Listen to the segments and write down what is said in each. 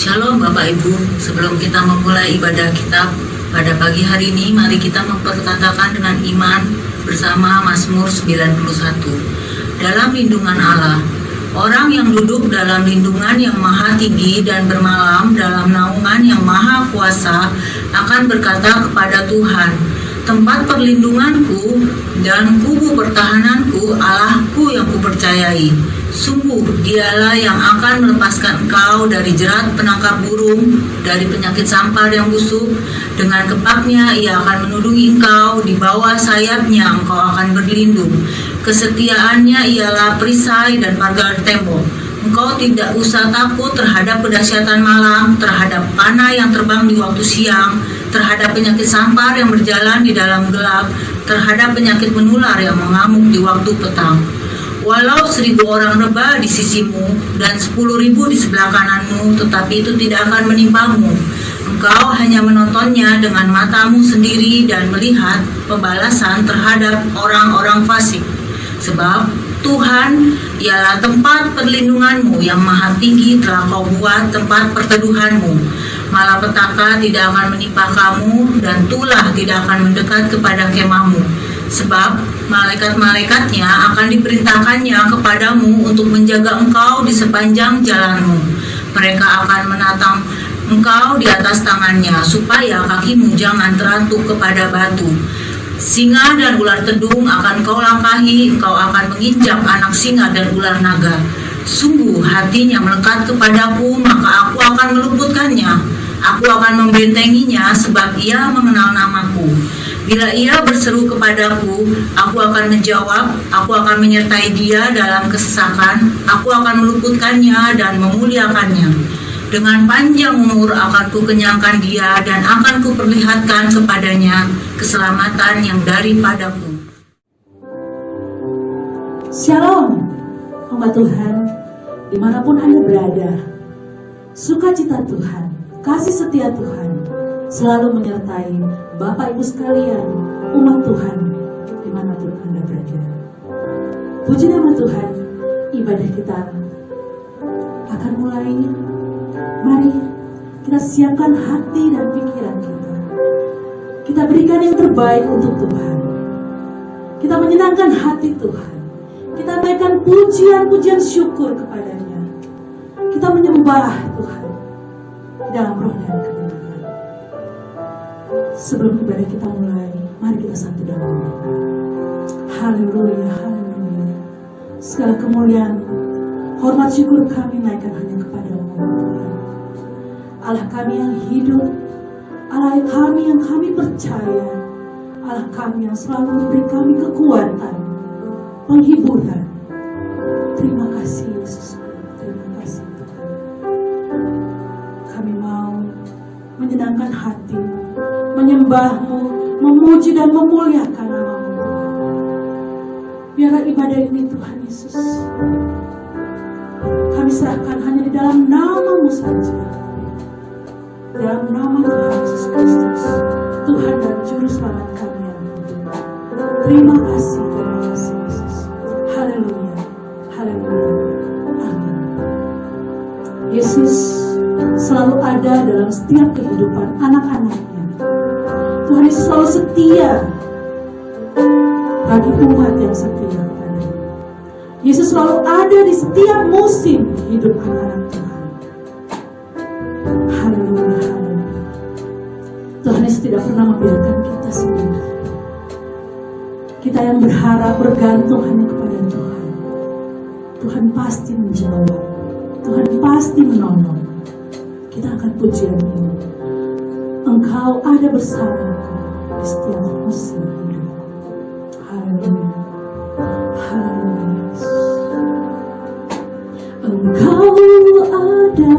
Shalom Bapak Ibu, sebelum kita memulai ibadah kita pada pagi hari ini, mari kita memperkatakan dengan iman bersama Mazmur 91. Dalam lindungan Allah, orang yang duduk dalam lindungan yang maha tinggi dan bermalam dalam naungan yang maha kuasa akan berkata kepada Tuhan, tempat perlindunganku dan kubu pertahananku, Allahku yang kupercayai. Sungguh dialah yang akan melepaskan engkau dari jerat penangkap burung, dari penyakit sampar yang busuk. Dengan kepaknya ia akan menudungi engkau, di bawah sayapnya engkau akan berlindung. Kesetiaannya ialah perisai dan pagar tembok. Engkau tidak usah takut terhadap kedahsyatan malam, terhadap panah yang terbang di waktu siang, terhadap penyakit sampar yang berjalan di dalam gelap, terhadap penyakit menular yang mengamuk di waktu petang. Walau 1.000 orang rebah di sisimu dan 10.000 di sebelah kananmu, tetapi itu tidak akan menimpamu. Engkau hanya menontonnya dengan matamu sendiri dan melihat pembalasan terhadap orang-orang fasik. Sebab Tuhan ialah tempat perlindunganmu, yang maha tinggi telah kau buat tempat perteduhanmu. Malapetaka tidak akan menimpa kamu, dan tulah tidak akan mendekat kepada kemahmu. Sebab malaikat-malaikatnya akan diperintahkannya kepadamu untuk menjaga engkau di sepanjang jalanmu. Mereka akan menatang engkau di atas tangannya, supaya kakimu jangan terantuk kepada batu. Singa dan ular tedung akan kau langkahi, engkau akan menginjak anak singa dan ular naga. Sungguh hatinya melekat kepadaku, maka aku akan meluputkannya. Aku akan membentenginya, sebab ia mengenal namaku. Bila ia berseru kepadaku, aku akan menjawab, aku akan menyertai dia dalam kesesakan, aku akan meluputkannya dan memuliakannya. Dengan panjang umur akan kukenyangkan dia, dan akan kuperlihatkan kepadanya keselamatan yang daripadaku. Shalom, umat Tuhan, dimanapun Anda berada. Sukacita Tuhan, kasih setia Tuhan selalu menyertai Bapak Ibu sekalian, umat Tuhan, dimanapun Anda berada. Puji nama Tuhan, ibadah kita akan mulai. Mari kita siapkan hati dan pikiran kita. Kita berikan yang terbaik untuk Tuhan. Kita menyenangkan hati Tuhan. Kita naikkan pujian-pujian syukur kepadanya. Kita menyembah Tuhan dalam roh dan kebenaran. Sebelum ibadah kita mulai, mari kita satu dalam doa. Haleluya, haleluya. Segala kemuliaan, hormat, syukur kami naikkan hanya kepada-Mu, Tuhan. Allah kami yang hidup, Allah kami yang kami percaya, Allah kami yang selalu memberi kami kekuatan, penghiburan. Terima kasih Yesus, terima kasih Tuhan. Kami mau menyenangkan hati, menyembah-Mu, memuji dan memuliakan nama-Mu. Biarlah ibadah ini Tuhan Yesus, kami serahkan hanya di dalam nama-Mu saja. Dalam nama Tuhan Yesus Kristus, Tuhan dan Juru Selamat kami yang hidup. Terima kasih Yesus. Haleluya, haleluya, amin. Yesus selalu ada dalam setiap kehidupan anak-anaknya. Tuhan Yesus selalu setia bagi umat yang setia kepada-Nya. Yesus selalu ada di setiap musim hidup anak-anak Tuhan. Haleluya, haleluya. Tuhan Yesus tidak pernah membiarkan kita sendiri. Kita yang berharap bergantung hanya kepada Tuhan. Tuhan pasti menjawab. Tuhan pasti menolong. Kita akan pujian ini. Engkau ada bersamaku di setiap musim hidup. Haleluya, haleluya. Engkau ada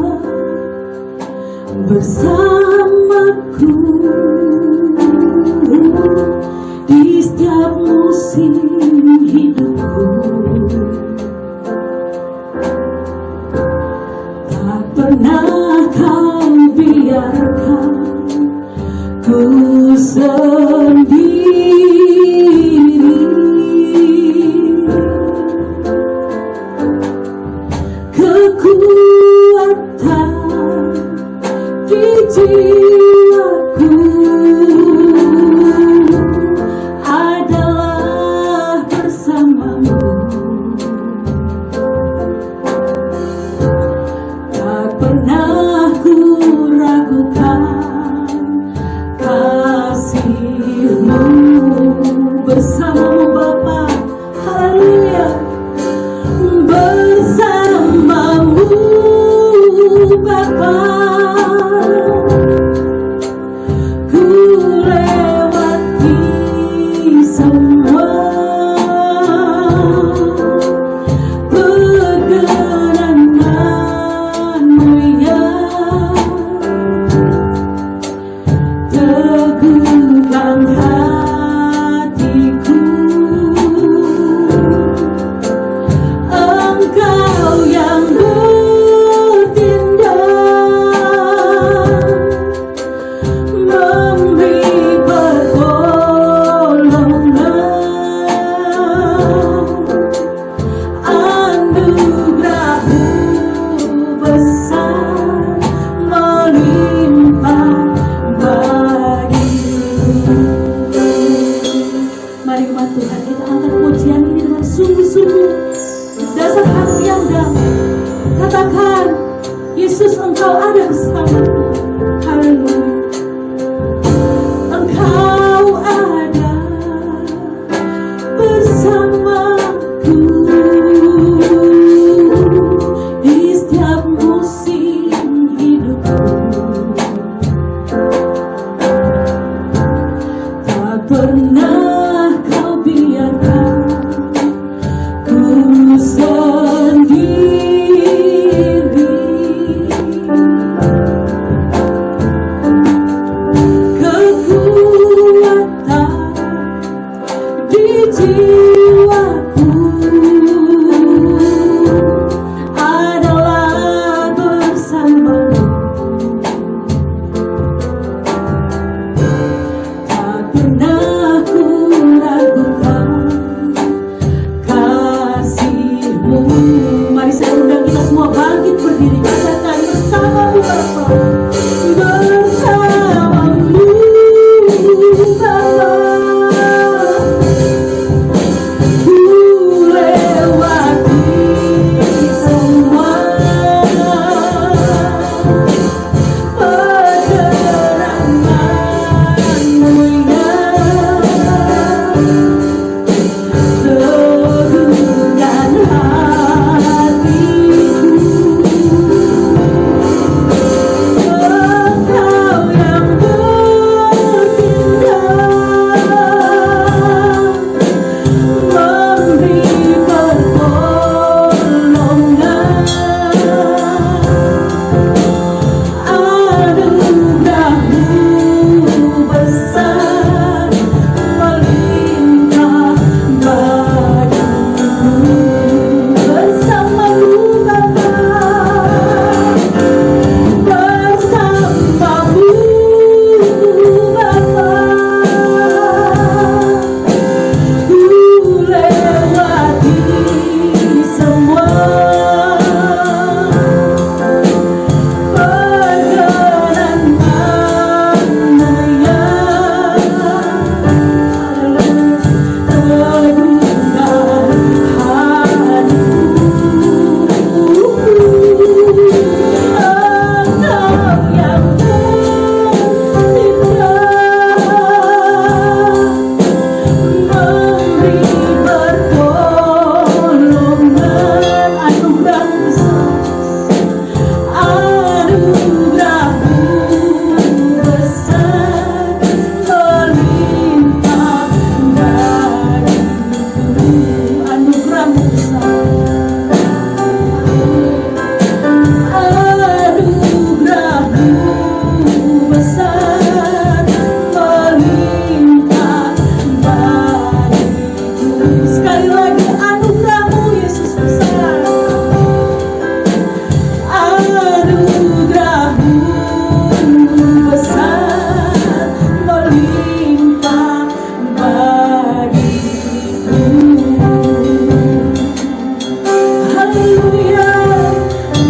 bersamaku di setiap musim hidupku. Tak pernah Kau biarkan ku sendiri. Kekuatan Engkau ada bersamaku. Haleluya. Engkau ada bersamaku di setiap musim hidupku. Tak pernah kau biarkan ku sendiri. Kekuatan di jiwaku adalah bersamamu. Tak pernah ku ragukan kasih-Mu. Mari saya undang kita semua bangkit berdiri, katakan bersama-Mu Bapa. Bersama-Mu Bapa, ku lewati semua pergerangan-Mu teguhkan hatiku. Engkau yang bertindak, memberi pertolongan. Anugerah-Mu besar melimpah bagiku. Bersama-Mu Bapa, bersama-Mu Bapa, ku lewati semua perjalanan-Mu yang teguhkan hatiku. Engkau yang bertindak, memberi pertolongan. Anugerah-Mu besar, anugerah-Mu besar melimpah bagiku. Anugerah-Mu besar, anugerah-Mu besar melimpah bagiku. Sekali lagi, anugerah-Mu Yesus besar, anugerah-Mu besar melimpah bagiku. Haleluya.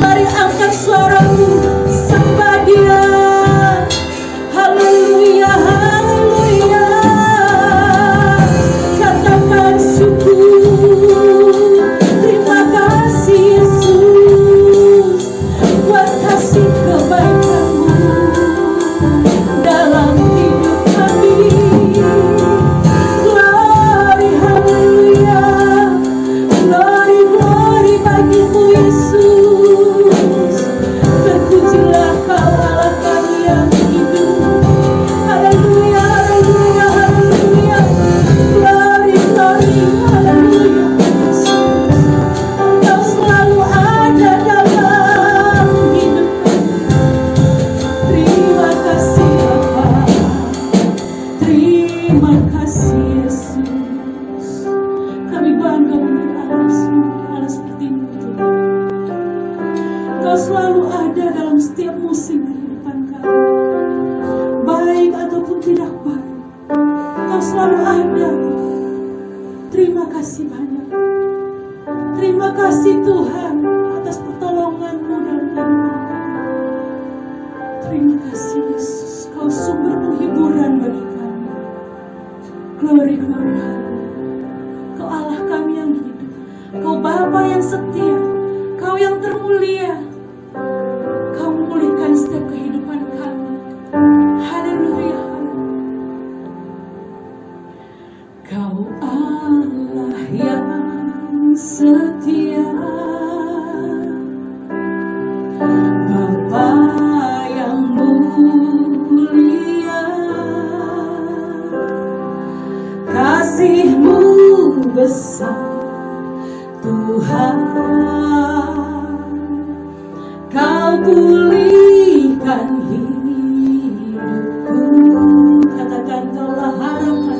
Mari angkat suaramu, sembah Dia. Haleluya, haleluya. Katakan syukur. Terima kasih Yesus buat kasih kebaikan-Mu dalam hidup kami. Glory, haleluya. Glory, glory bagi-Mu Yesus. Terpujilah Kau Allah kami yang hidup. Haleluya, haleluya, haleluya. Glory, glory, haleluya. Engkau selalu ada dalam hidup kami. Terima kasih Bapa. Terima kasih Yesus. Kami bangga menjadi anak seperti Mu Tuhan. Engkau selalu ada dalam setiap musim kehidupan kami, baik ataupun tidak baik. Engkau selalu ada. Terima kasih banyak. Terima kasih Tuhan atas pertolongan-Mu dalam hidup kami. Terima kasih Yesus, Kau sumber penghiburan bagi kami. Glory, glory, haleluya. Kau Allah kami yang hidup, Kau Bapa yang setia, Kau yang termulia. Kau memulihkan setia, Bapa yang mulia, kasih-Mu besar Tuhan. Kau pulihkan hidupku. Katakan Kaulah harapan,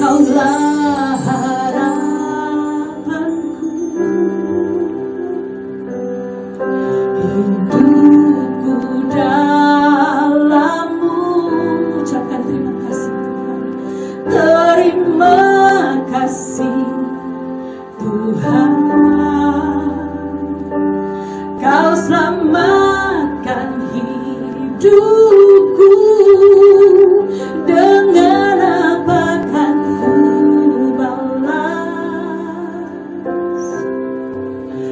Kaulah harapanku. Hidupku dalam-Mu. Ucapkan terima kasih Tuhan. Terima kasih Tuhan. Kau selamatkan hidupku. Dengan apa kan ku balas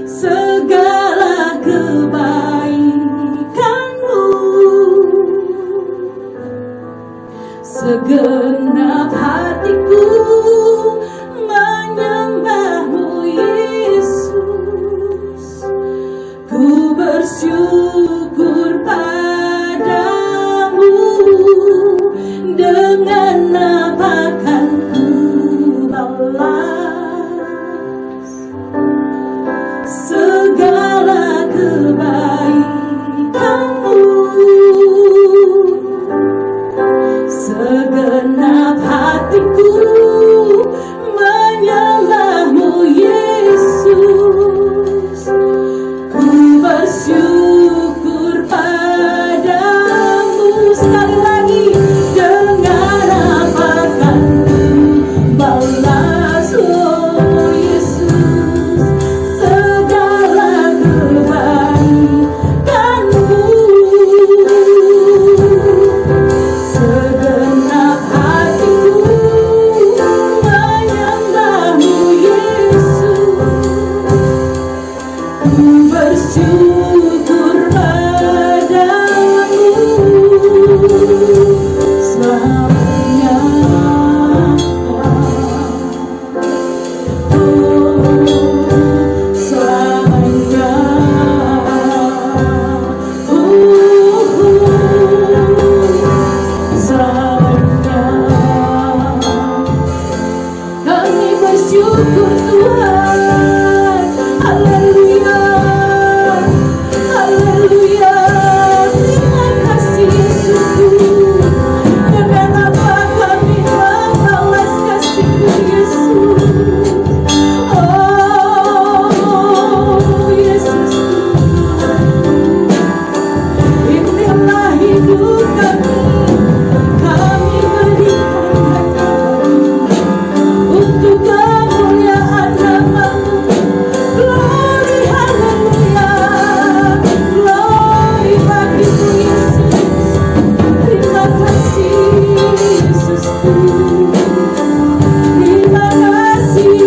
segala kebaikan-Mu? Segenap hatiku menyembah-Mu Yesus. Ku bersyukur padamu. Dengan apa kan ku balas segala kebaikan-Mu? Segenap hatiku menyembah-Mu Yesus. Ku bersyukur padamu. Sekali lagi, dengan apa kan ku balas, oh Yesus, segala kebaikan-Mu? Segenap hatiku menyembah-Mu Yesus. Ku bersyukur padamu selamanya. Oh, selamanya. Selamanya. Kami bersyukur Tuhan. Haleluya. Haleluya. Terima kasih Yesusku. Dengan apa kami membalas kasih-Mu Yesus. Oh Yesusku, inilah hidup kami. Kami berikan hanya untuk kemuliaan nama-Mu. Glory, haleluya. Glory bagi-Mu Yesus. Terima kasih Yesusku. Terima kasih.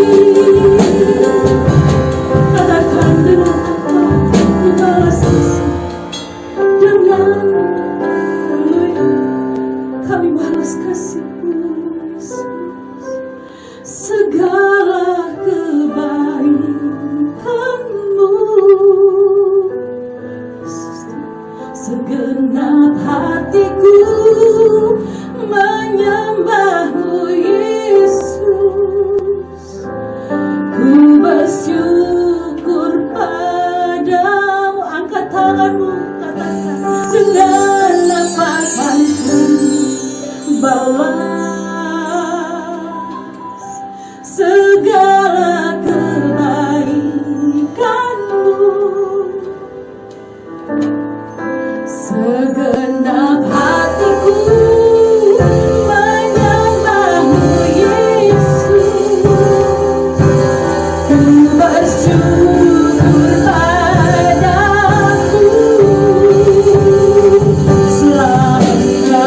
Katakan dengan apa ku balas kasih. Dengan haleluya kami balas kasih-Mu Yesus. Segala kebaikan-Mu Yesus. Segenap hatiku menyembah-Mu Yesus. Ku bersyukur padamu. Angkat tanganmu, katakan, dengan apa kan ku balas segala kebaikan-Mu? Segenap hatiku menyembah-Mu Yesus. Ku bersyukur padamu selamanya.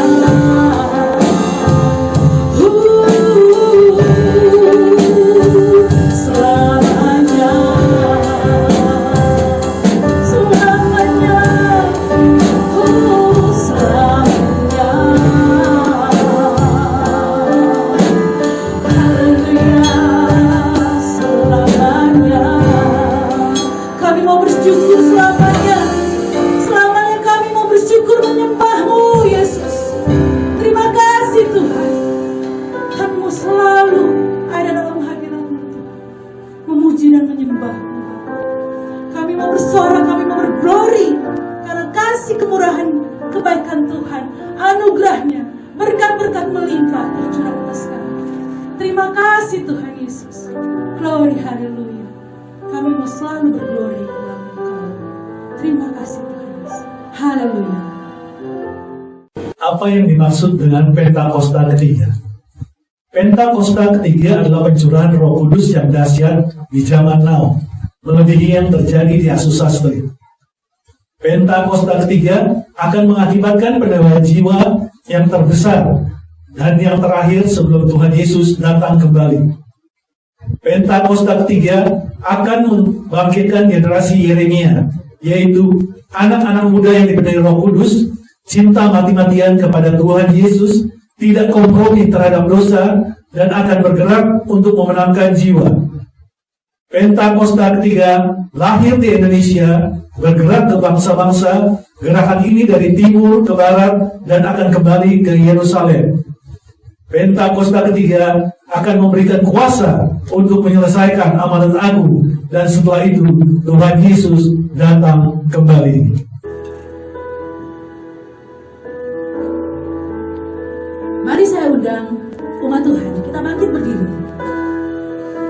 Haleluya, selamat. memuji dan menyembah-Mu, Bapa. Kami mau bersorak, kami mau berglori karena kasih kemurahan kebaikan Tuhan, anugerahnya, berkat-berkat melimpah tercurah atas kami. Terima kasih Tuhan Yesus. Glory, haleluya. Kami mau selalu berglori dalam Engkau. Terima kasih Tuhan Yesus. Haleluya. Apa yang dimaksud dengan Pentakosta ketiga? Pentakosta ketiga adalah pencurahan Roh Kudus yang dahsyat di zaman now, melebihi yang terjadi di Asusas. Pentakosta ketiga akan mengakibatkan pendamaian jiwa yang terbesar dan yang terakhir sebelum Tuhan Yesus datang kembali. Pentakosta ketiga akan membangkitkan generasi Yeremia, yaitu anak-anak muda yang dipenuhi Roh Kudus, cinta mati-matian kepada Tuhan Yesus, tidak kompromi terhadap dosa, dan akan bergerak untuk memenangkan jiwa. Pentakosta ketiga lahir di Indonesia, bergerak ke bangsa-bangsa. Gerakan ini dari timur ke barat dan akan kembali ke Yerusalem. Pentakosta ketiga akan memberikan kuasa untuk menyelesaikan amanat agung, dan setelah itu Tuhan Yesus datang kembali. Mari saya undang umat Tuhan, kita bangkit berdiri.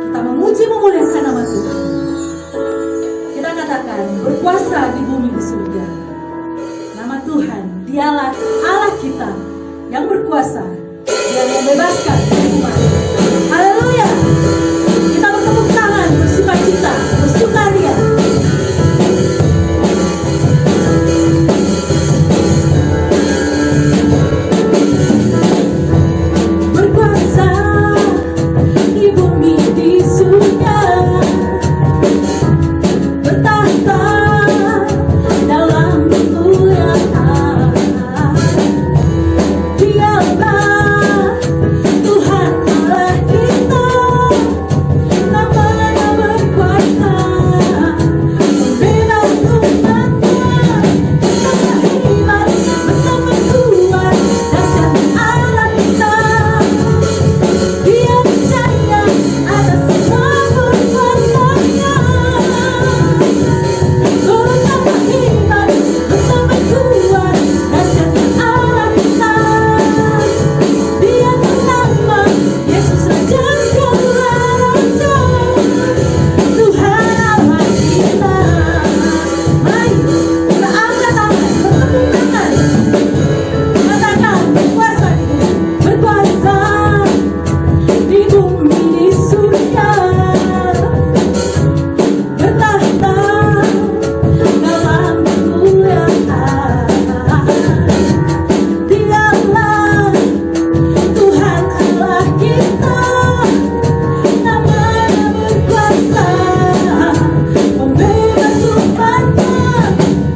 Kita memuji memuliakan nama Tuhan. Kita katakan berkuasa di bumi di surga. Nama Tuhan, dialah Allah kita yang berkuasa, Dia yang membebaskan umat. Haleluya. Kita bertepuk tangan, bersukacita, bersukaria. Berkuasa di bumi di surga, bertahta dalam kemuliaan. Dialah Tuhan Allah kita, namanya berkuasa, membela umatnya. Betapa hebat, betapa kuat, dahsyat Allah kita. Dia percaya atas semua perbuatannya. Betapa hebat, betapa kuat, dahsyat Allah kita. Dia bernama Yesus Raja segala raja, Tuhan Allah kita. Mari kita angkat tangan, bertepuk tangan, katakan berkuasa di bumi di surga, bertahta dalam kemuliaan. Dialah Tuhan Allah kita, namanya berkuasa, membebas umatnya.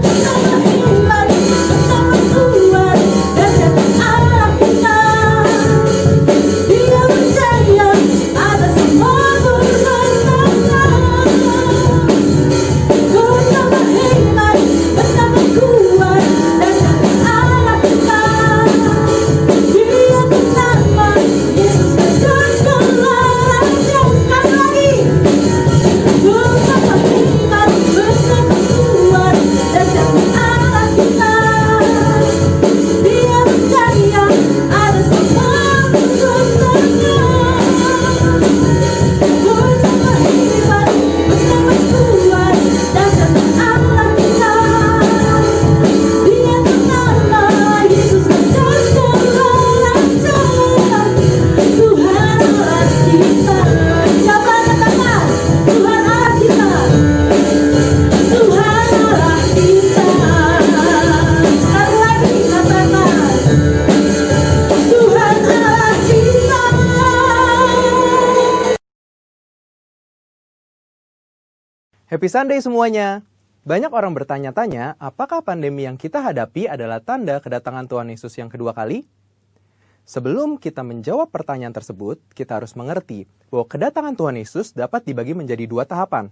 Betapa hebat, betapa kuat, dahsyat Allah kita. Dia percaya atas semua perbuatannya. Betapa hebat, betapa kuat, dahsyat Allah kita. Dia bernama Yesus Raja segala raja. Sekali lagi. Betapa hebat, betapa kuat, dahsyat Allah kita. Dia percaya atas semua perbuatannya. Betapa hebat, betapa kuat, dahsyat Allah kita. Dia bernama Yesus Raja segala raja, Tuhan Allah kita. Siapa katakan Tuhan Allah kita? Tuhan Allah kita. Sekali lagi katakan Tuhan Allah kita. Happy Sunday semuanya. Banyak orang bertanya-tanya, apakah pandemi yang kita hadapi adalah tanda kedatangan Tuhan Yesus yang kedua kali? Sebelum kita menjawab pertanyaan tersebut, kita harus mengerti bahwa kedatangan Tuhan Yesus dapat dibagi menjadi dua tahapan.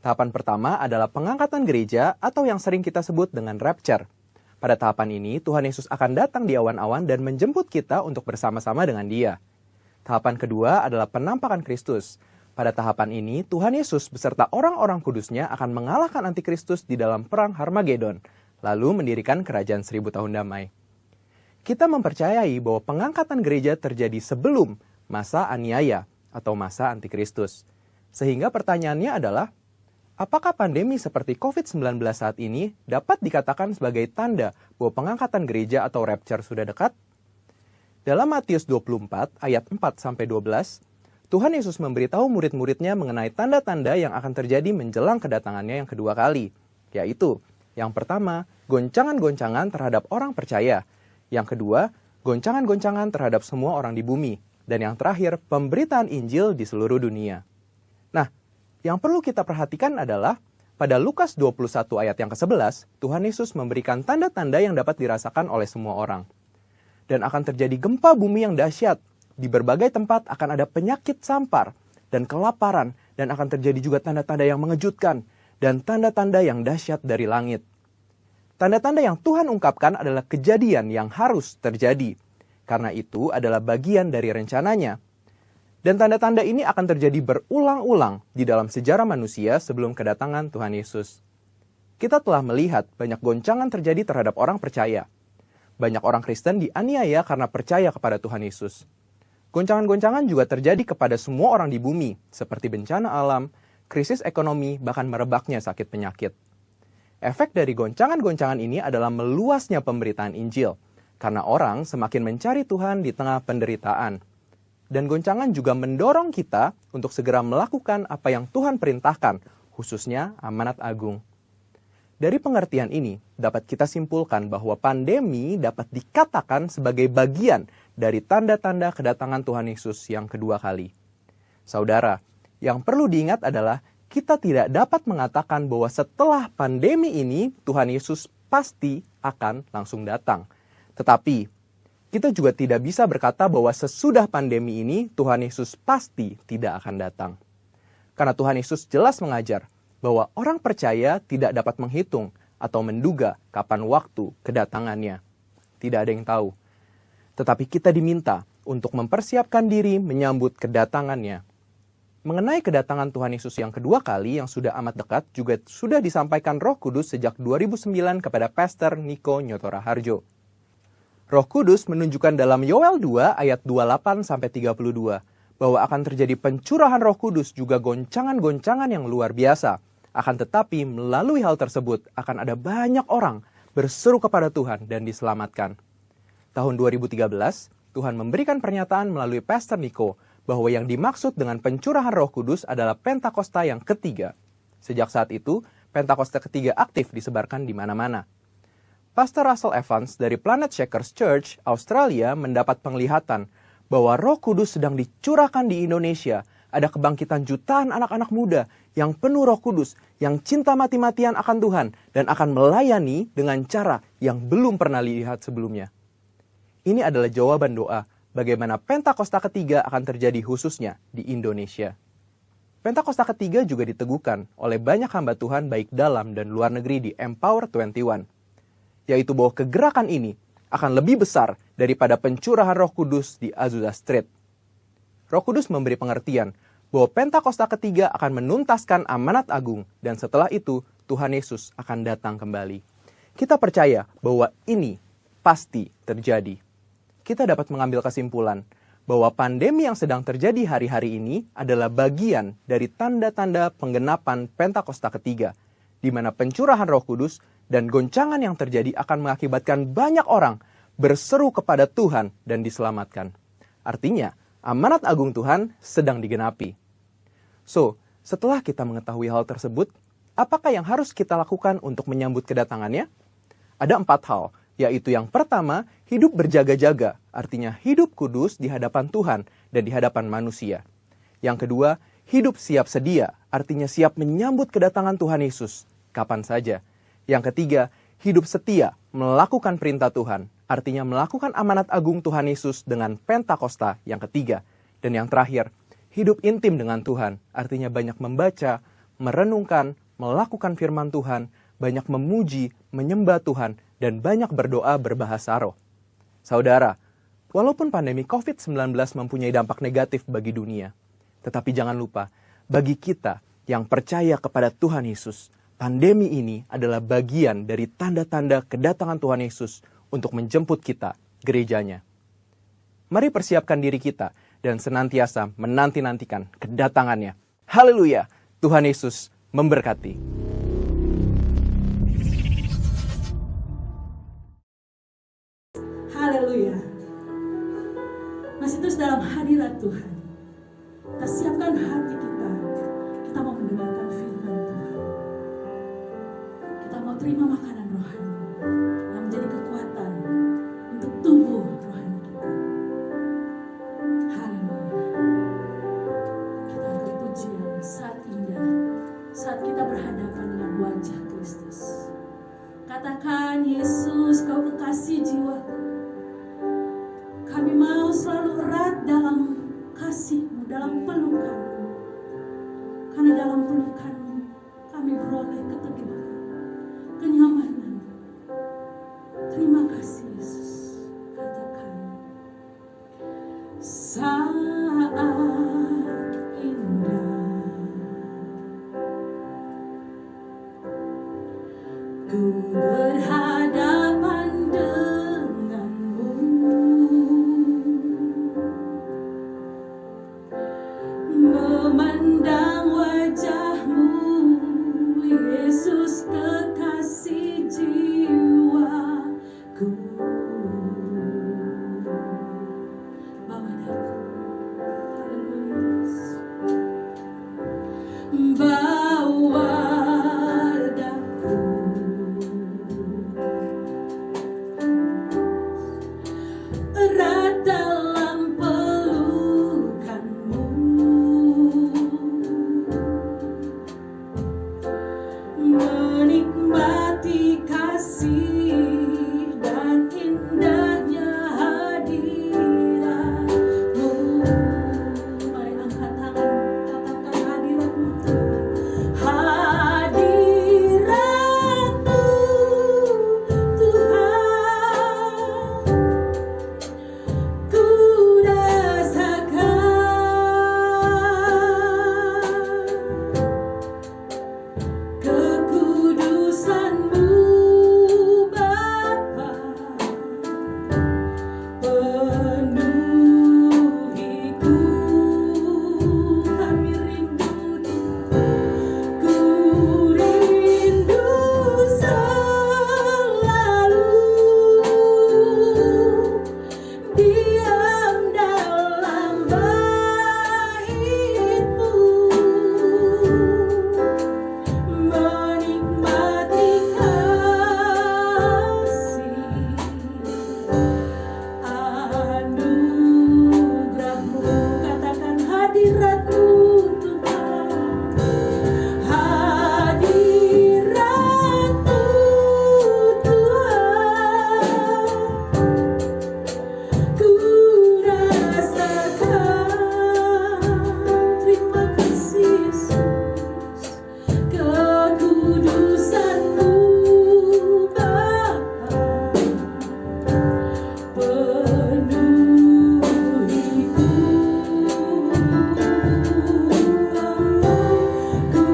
Tahapan pertama adalah pengangkatan gereja atau yang sering kita sebut dengan rapture. Pada tahapan ini, Tuhan Yesus akan datang di awan-awan dan menjemput kita untuk bersama-sama dengan Dia. Tahapan kedua adalah penampakan Kristus. Pada tahapan ini, Tuhan Yesus beserta orang-orang kudusnya akan mengalahkan antikristus di dalam perang Harmagedon, lalu mendirikan kerajaan 1000 tahun damai. Kita mempercayai bahwa pengangkatan gereja terjadi sebelum masa aniaya atau masa antikristus. Sehingga pertanyaannya adalah, apakah pandemi seperti COVID-19 saat ini dapat dikatakan sebagai tanda bahwa pengangkatan gereja atau rapture sudah dekat? Dalam Matius 24 ayat 4-12, Tuhan Yesus memberitahu murid-muridnya mengenai tanda-tanda yang akan terjadi menjelang kedatangannya yang kedua kali, yaitu yang pertama, goncangan-goncangan terhadap orang percaya, yang kedua, goncangan-goncangan terhadap semua orang di bumi, dan yang terakhir, pemberitaan Injil di seluruh dunia. Nah, yang perlu kita perhatikan adalah pada Lukas 21 ayat yang ke-11, Tuhan Yesus memberikan tanda-tanda yang dapat dirasakan oleh semua orang. Dan akan terjadi gempa bumi yang dahsyat. Di berbagai tempat akan ada penyakit sampar dan kelaparan, dan akan terjadi juga tanda-tanda yang mengejutkan dan tanda-tanda yang dahsyat dari langit. Tanda-tanda yang Tuhan ungkapkan adalah kejadian yang harus terjadi, karena itu adalah bagian dari rencananya. Dan tanda-tanda ini akan terjadi berulang-ulang di dalam sejarah manusia sebelum kedatangan Tuhan Yesus. Kita telah melihat banyak goncangan terjadi terhadap orang percaya. Banyak orang Kristen dianiaya karena percaya kepada Tuhan Yesus. Goncangan-goncangan juga terjadi kepada semua orang di bumi, seperti bencana alam, krisis ekonomi, bahkan merebaknya sakit penyakit. Efek dari goncangan-goncangan ini adalah meluasnya pemberitaan Injil, karena orang semakin mencari Tuhan di tengah penderitaan. Dan goncangan juga mendorong kita untuk segera melakukan apa yang Tuhan perintahkan, khususnya amanat agung. Dari pengertian ini, dapat kita simpulkan bahwa pandemi dapat dikatakan sebagai bagian dari tanda-tanda kedatangan Tuhan Yesus yang kedua kali. Saudara, yang perlu diingat adalah kita tidak dapat mengatakan bahwa setelah pandemi ini Tuhan Yesus pasti akan langsung datang. Tetapi, kita juga tidak bisa berkata bahwa sesudah pandemi ini Tuhan Yesus pasti tidak akan datang. Karena Tuhan Yesus jelas mengajar bahwa orang percaya tidak dapat menghitung atau menduga kapan waktu kedatangannya. Tidak ada yang tahu. Tetapi kita diminta untuk mempersiapkan diri menyambut kedatangannya. Mengenai kedatangan Tuhan Yesus yang kedua kali yang sudah amat dekat juga sudah disampaikan Roh Kudus sejak 2009 kepada Pastor Niko Nyotora Harjo. Roh Kudus menunjukkan dalam Yoel 2 ayat 28-32 bahwa akan terjadi pencurahan Roh Kudus juga goncangan-goncangan yang luar biasa. Akan tetapi melalui hal tersebut akan ada banyak orang berseru kepada Tuhan dan diselamatkan. Tahun 2013, Tuhan memberikan pernyataan melalui Pastor Niko bahwa yang dimaksud dengan pencurahan Roh Kudus adalah Pentakosta yang ketiga. Sejak saat itu, Pentakosta ketiga aktif disebarkan di mana-mana. Pastor Russell Evans dari Planet Shakers Church, Australia mendapat penglihatan bahwa Roh Kudus sedang dicurahkan di Indonesia. Ada kebangkitan jutaan anak-anak muda yang penuh Roh Kudus, yang cinta mati-matian akan Tuhan, dan akan melayani dengan cara yang belum pernah dilihat sebelumnya. Ini adalah jawaban doa bagaimana Pentakosta ketiga akan terjadi khususnya di Indonesia. Pentakosta ketiga juga diteguhkan oleh banyak hamba Tuhan baik dalam dan luar negeri di Empower 21, yaitu bahwa kegerakan ini akan lebih besar daripada pencurahan Roh Kudus di Azusa Street. Roh Kudus memberi pengertian bahwa Pentakosta ketiga akan menuntaskan amanat agung dan setelah itu Tuhan Yesus akan datang kembali. Kita percaya bahwa ini pasti terjadi. Kita dapat mengambil kesimpulan bahwa pandemi yang sedang terjadi hari-hari ini adalah bagian dari tanda-tanda penggenapan Pentakosta ketiga, di mana pencurahan Roh Kudus dan goncangan yang terjadi akan mengakibatkan banyak orang berseru kepada Tuhan dan diselamatkan. Artinya, amanat agung Tuhan sedang digenapi. So, setelah kita mengetahui hal tersebut, apakah yang harus kita lakukan untuk menyambut kedatangannya? Ada 4 hal, yaitu yang pertama, hidup berjaga-jaga, artinya hidup kudus di hadapan Tuhan dan di hadapan manusia. Yang kedua, hidup siap sedia, artinya siap menyambut kedatangan Tuhan Yesus, kapan saja. Yang ketiga, hidup setia, melakukan perintah Tuhan, artinya melakukan amanat agung Tuhan Yesus dengan Pentakosta yang ketiga. Dan yang terakhir, hidup intim dengan Tuhan, artinya banyak membaca, merenungkan, melakukan firman Tuhan, banyak memuji, menyembah Tuhan, dan banyak berdoa berbahasa roh. Saudara, walaupun pandemi COVID-19 mempunyai dampak negatif bagi dunia, tetapi jangan lupa Bagi kita yang percaya kepada Tuhan Yesus, pandemi ini adalah bagian dari tanda-tanda kedatangan Tuhan Yesus untuk menjemput kita, gerejanya. Mari persiapkan diri kita dan senantiasa menanti-nantikan kedatangannya. Haleluya! Tuhan Yesus memberkati. Haleluya. Masih terus dalam hadirat Tuhan. Kita siapkan hati kita. Kita mau mendengarkan firman Tuhan. Kita mau terima makanan rohani yang menjadi kekuatan untuk tubuh rohani kita. Haleluya. Kita angkat pujian saat indah, saat kita berhadapan dengan wajah Kristus. Katakan, Yesus, Kau kekasih jiwaku. Kami mau selalu erat dalam kasih-Mu, dalam pelukan-Mu. Karena dalam pelukan-Mu kami beroleh keteguhan, kenyamanan. Terima kasih Yesus. Katakan, saat indah ku berhadapan denganmu, memandang wajahmu, Yesus kekasih jiwaku. Bawa daku, bawa daku, erat dalam pelukan-Mu, menikmati kasih dan indahnya hadirat-Mu. Mari angkat tangan, katakan hadirat-Mu Tuhan. Hadirat-Mu Tuhan, ku rasakan kekudusan-Mu Bapa, penuhiku. Kami rindu Tuhan, ku rindu selalu diam dalam bait-Mu, menikmati kasih anugerah-Mu. Katakan hadirat-Mu Tuhan, hadirat-Mu Tuhan, ku rasakan. Terima kasih Yesus, kekudusan-Mu Bapa, penuhiku. Ku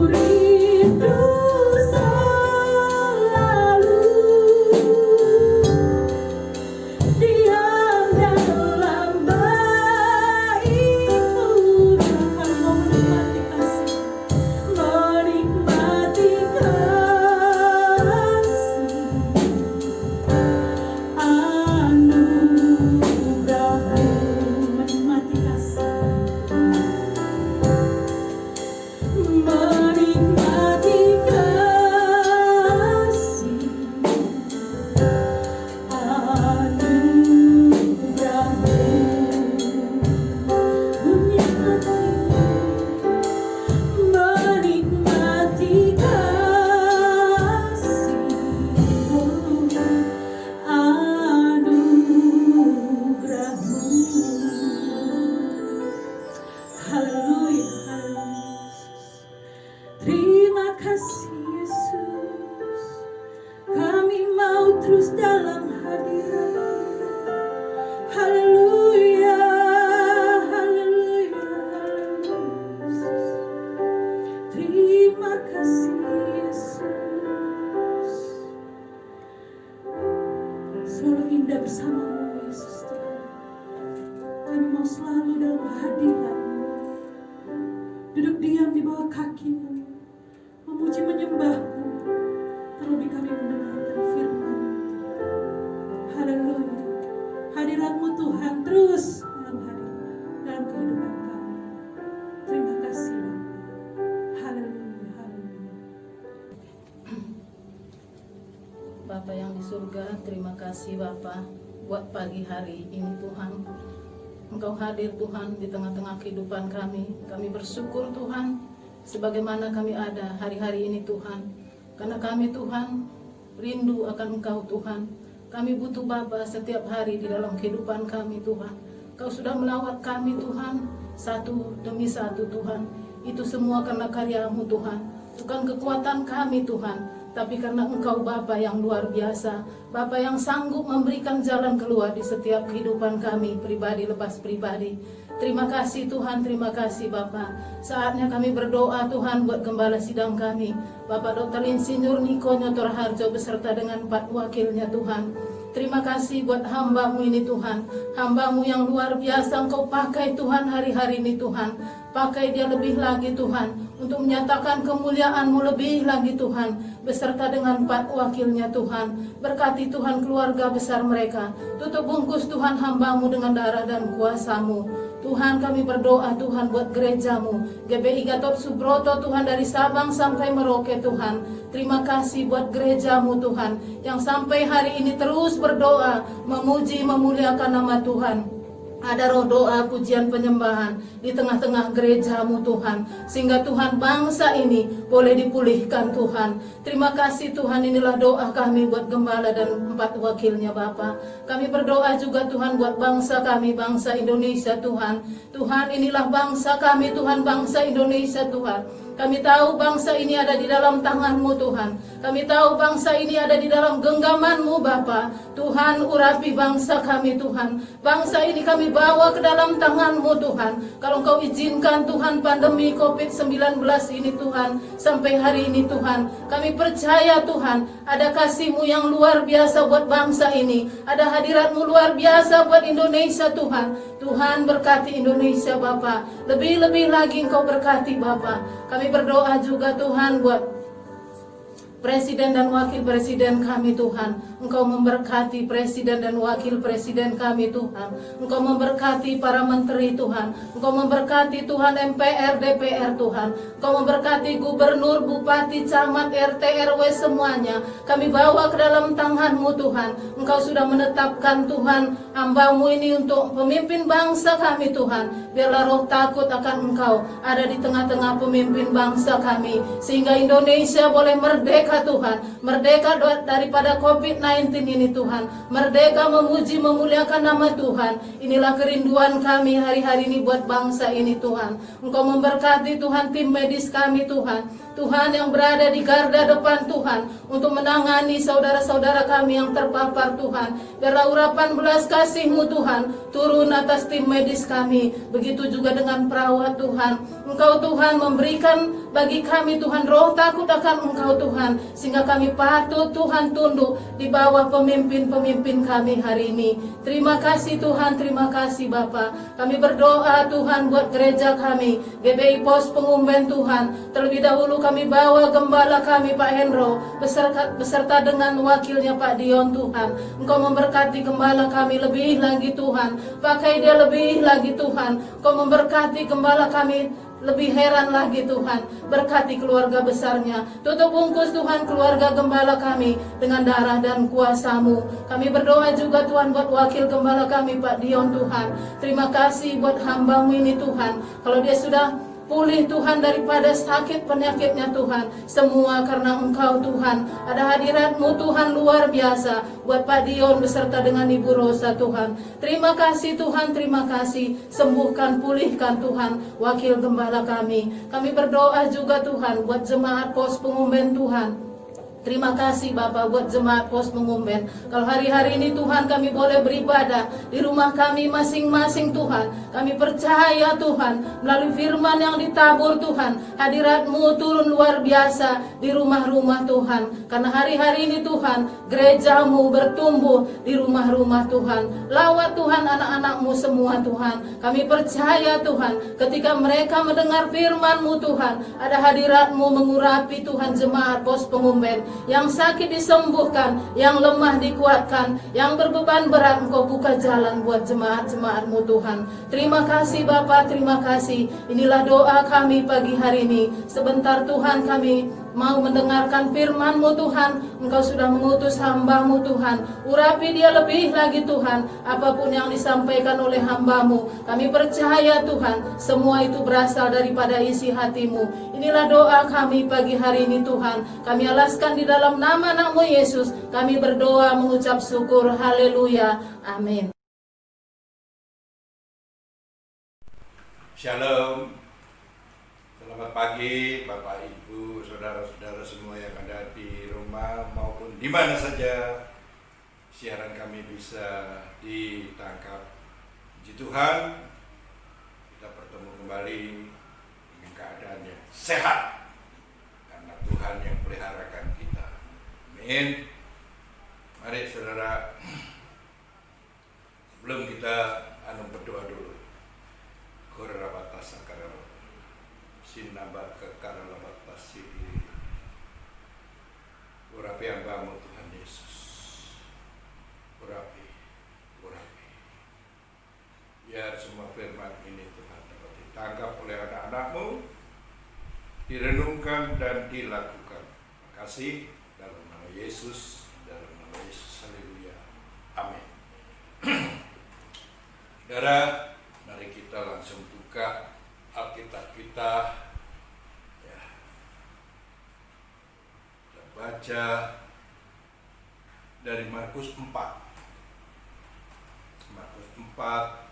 rindu selalu diam dalam bait-Mu. Kami mau menikmati kasih, menikmati kasih anugerah-Mu, menikmati kasih, menikmati kasih anugerah-Mu. Menikmati kasih anugerah-Mu. Haleluya, haleluya. Terima kasih Yesus, kami mau terus dalam hadirat-Mu. Haleluya, haleluya, haleluya. kasih Yesus. Selalu indah bersamamu Yesus Tuhan. Kami mau selalu dalam hadirat-Mu, duduk diam di bawah kaki-Mu, memuji menyembah-Mu, terlebih kami mendengarkan firman-Mu. Haleluya. Hadirat-Mu Tuhan terus dalam kehidupan kami. Terima kasih Bapa. Haleluya, haleluya. Bapa yang di surga, terima kasih Bapa buat pagi hari ini Tuhan. Engkau hadir Tuhan di tengah-tengah kehidupan kami. Kami bersyukur Tuhan sebagaimana kami ada hari-hari ini Tuhan. Karena kami Tuhan rindu akan Engkau Tuhan. Kami butuh Bapa setiap hari di dalam kehidupan kami Tuhan. Kau sudah melawat kami Tuhan, satu demi satu Tuhan. Itu semua karena karya-Mu Tuhan. Bukan kekuatan kami Tuhan, tapi karena Engkau Bapa yang luar biasa, Bapa yang sanggup memberikan jalan keluar di setiap kehidupan kami, pribadi lepas pribadi. Terima kasih Tuhan, terima kasih Bapa. Saatnya kami berdoa Tuhan buat gembala sidang kami, Bapak Dr. Insinyur Niko Nyotor Harjo beserta dengan 4 wakilnya Tuhan. Terima kasih buat hamba-Mu ini Tuhan. Hamba-Mu yang luar biasa Engkau pakai Tuhan hari-hari ini Tuhan. Pakai dia lebih lagi Tuhan, untuk menyatakan kemuliaan-Mu lebih lagi Tuhan, beserta dengan 4 wakilnya Tuhan. Berkati Tuhan keluarga besar mereka. Tutup bungkus Tuhan hamba-Mu dengan darah dan kuasa-Mu. Tuhan kami berdoa Tuhan buat gereja-Mu, GBI Gatot Subroto Tuhan, dari Sabang sampai Merauke Tuhan. Terima kasih buat gereja-Mu Tuhan, yang sampai hari ini terus berdoa, memuji, memuliakan nama Tuhan. Ada roh doa, pujian, penyembahan di tengah-tengah gereja-Mu Tuhan, sehingga Tuhan bangsa ini boleh dipulihkan Tuhan. Terima kasih Tuhan, inilah doa kami buat gembala dan 4 wakilnya Bapa. Kami berdoa juga Tuhan buat bangsa kami, bangsa Indonesia Tuhan. Tuhan inilah bangsa kami Tuhan, bangsa Indonesia Tuhan. Kami tahu bangsa ini ada di dalam tangan-Mu Tuhan. Kami tahu bangsa ini ada di dalam genggaman-Mu Bapa. Tuhan urapi bangsa kami Tuhan. Bangsa ini kami bawa ke dalam tangan-Mu Tuhan. Kalau Engkau izinkan Tuhan pandemi COVID-19 ini Tuhan, sampai hari ini Tuhan, kami percaya Tuhan, ada kasih-Mu yang luar biasa buat bangsa ini. Ada hadirat-Mu luar biasa buat Indonesia Tuhan. Tuhan berkati Indonesia Bapa. Lebih-lebih lagi Engkau berkati Bapa. Kami berdoa juga Tuhan buat Presiden dan Wakil Presiden kami Tuhan. Engkau memberkati Presiden dan Wakil Presiden kami Tuhan. Engkau memberkati para menteri Tuhan. Engkau memberkati Tuhan MPR, DPR Tuhan. Engkau memberkati Gubernur, Bupati, Camat, RT, RW semuanya. Kami bawa ke dalam tangan-Mu Tuhan. Engkau sudah menetapkan Tuhan hamba-Mu ini untuk pemimpin bangsa kami Tuhan. Biarlah roh takut akan Engkau ada di tengah-tengah pemimpin bangsa kami, sehingga Indonesia boleh merdeka Tuhan, merdeka daripada COVID-19 ini Tuhan, merdeka memuji memuliakan nama Tuhan. Inilah kerinduan kami hari-hari ini buat bangsa ini Tuhan. Engkau memberkati Tuhan tim medis kami Tuhan, Tuhan yang berada di garda depan Tuhan, untuk menangani saudara-saudara kami yang terpapar Tuhan. Biarlah urapan belas kasih-Mu Tuhan turun atas tim medis kami, begitu juga dengan perawat Tuhan. Engkau Tuhan memberikan bagi kami Tuhan roh takut akan Engkau Tuhan, sehingga kami patut Tuhan tunduk di bawah pemimpin-pemimpin kami hari ini. Terima kasih Tuhan, terima kasih Bapa. Kami berdoa Tuhan buat gereja kami, GBI Pos Pengumben Tuhan. Terlebih dahulu kami bawa gembala kami Pak Hendro beserta dengan wakilnya Pak Dion Tuhan. Engkau memberkati gembala kami lebih lagi Tuhan, pakai dia lebih lagi Tuhan. Engkau memberkati gembala kami lebih heran lagi Tuhan. Berkati keluarga besarnya. Tutup bungkus Tuhan keluarga gembala kami dengan darah dan kuasa-Mu. Kami berdoa juga Tuhan buat wakil gembala kami Pak Dion Tuhan. Terima kasih buat hamba-Mu ini Tuhan. Kalau dia sudah pulih Tuhan daripada sakit penyakitnya Tuhan, semua karena Engkau Tuhan. Ada hadirat-Mu Tuhan luar biasa buat Pak Dion beserta dengan Ibu Rosa Tuhan. Terima kasih Tuhan, terima kasih. Sembuhkan, pulihkan Tuhan wakil gembala kami. Kami berdoa juga Tuhan buat jemaat Pos Pengumben Tuhan. Terima kasih Bapak buat jemaat Pos Pengumben. Kalau hari-hari ini Tuhan kami boleh beribadah di rumah kami masing-masing Tuhan. Kami percaya Tuhan melalui firman yang ditabur Tuhan, hadirat-Mu turun luar biasa di rumah-rumah Tuhan. Karena hari-hari ini Tuhan, gereja-Mu bertumbuh di rumah-rumah Tuhan. Lawat Tuhan anak-anak-Mu semua Tuhan. Kami percaya Tuhan, ketika mereka mendengar firman-Mu Tuhan, ada hadirat-Mu mengurapi Tuhan jemaat Pos Pengumben. Yang sakit disembuhkan, yang lemah dikuatkan, yang berbeban berat Engkau buka jalan buat jemaat-jemaat-Mu Tuhan. Terima kasih Bapak, terima kasih. Inilah doa kami pagi hari ini. Sebentar Tuhan kami mau mendengarkan firman-Mu Tuhan. Engkau sudah mengutus hamba-Mu Tuhan. Urapi dia lebih lagi Tuhan. Apapun yang disampaikan oleh hamba-Mu, kami percaya Tuhan, semua itu berasal daripada isi hati-Mu. Inilah doa kami pagi hari ini Tuhan. Kami alaskan di dalam nama anak-Mu Yesus. Kami berdoa mengucap syukur. Haleluya. Amin. Shalom. Selamat pagi Bapak Ibu, saudara-saudara semua yang ada di rumah maupun di mana saja siaran kami bisa ditangkap. Puji Tuhan, kita bertemu kembali dengan keadaan yang sehat karena Tuhan yang peliharakan kita. Amin. Mari saudara, sebelum kita berdoa dulu. Korabata sakara sinamba kekaralabata siri. Urapi hamba-Mu Tuhan Yesus. Urapi. Biar semua firman ini Tuhan dapat ditangkap oleh anak-anak-Mu, direnungkan dan dilakukan. Terima kasih dalam nama Yesus, haleluya. Amin. Saudara, mari kita langsung buka Alkitab kita. Ya. Kita baca dari Markus 4. Markus 4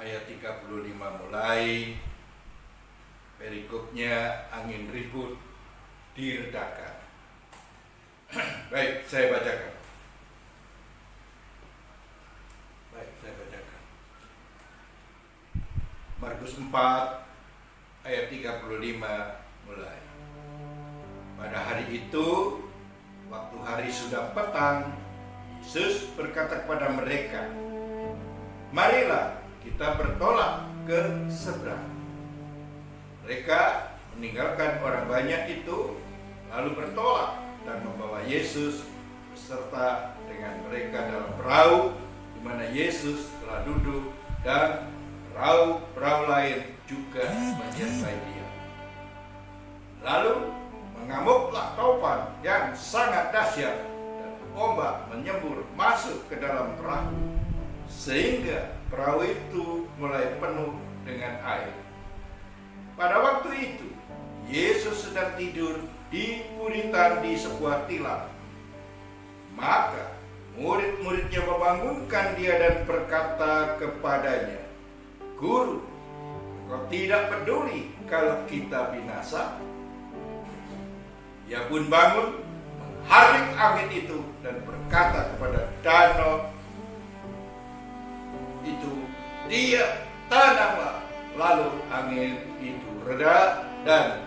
ayat 35 mulai. Perikopnya angin ribut diredakan. Baik, saya bacakan. Markus 4 ayat 35 mulai. Pada hari itu, waktu hari sudah petang, Yesus berkata kepada mereka, "Marilah kita bertolak ke seberang." Mereka meninggalkan orang banyak itu, lalu bertolak dan membawa Yesus beserta dengan mereka dalam perahu di mana Yesus telah duduk, dan perahu-perahu lain juga menyertai dia. Lalu mengamuklah topan yang sangat dahsyat, dan ombak menyembur masuk ke dalam perahu, sehingga perahu itu mulai penuh dengan air. Pada waktu itu, Yesus sedang tidur di buritan di sebuah tilam. Maka murid-muridnya membangunkan dia dan berkata kepadanya, "Guru, engkau tidak peduli kalau kita binasa?" Ia pun bangun, mengharik angin itu dan berkata kepada danau itu, "Dia tenanglah." Lalu angin itu reda dan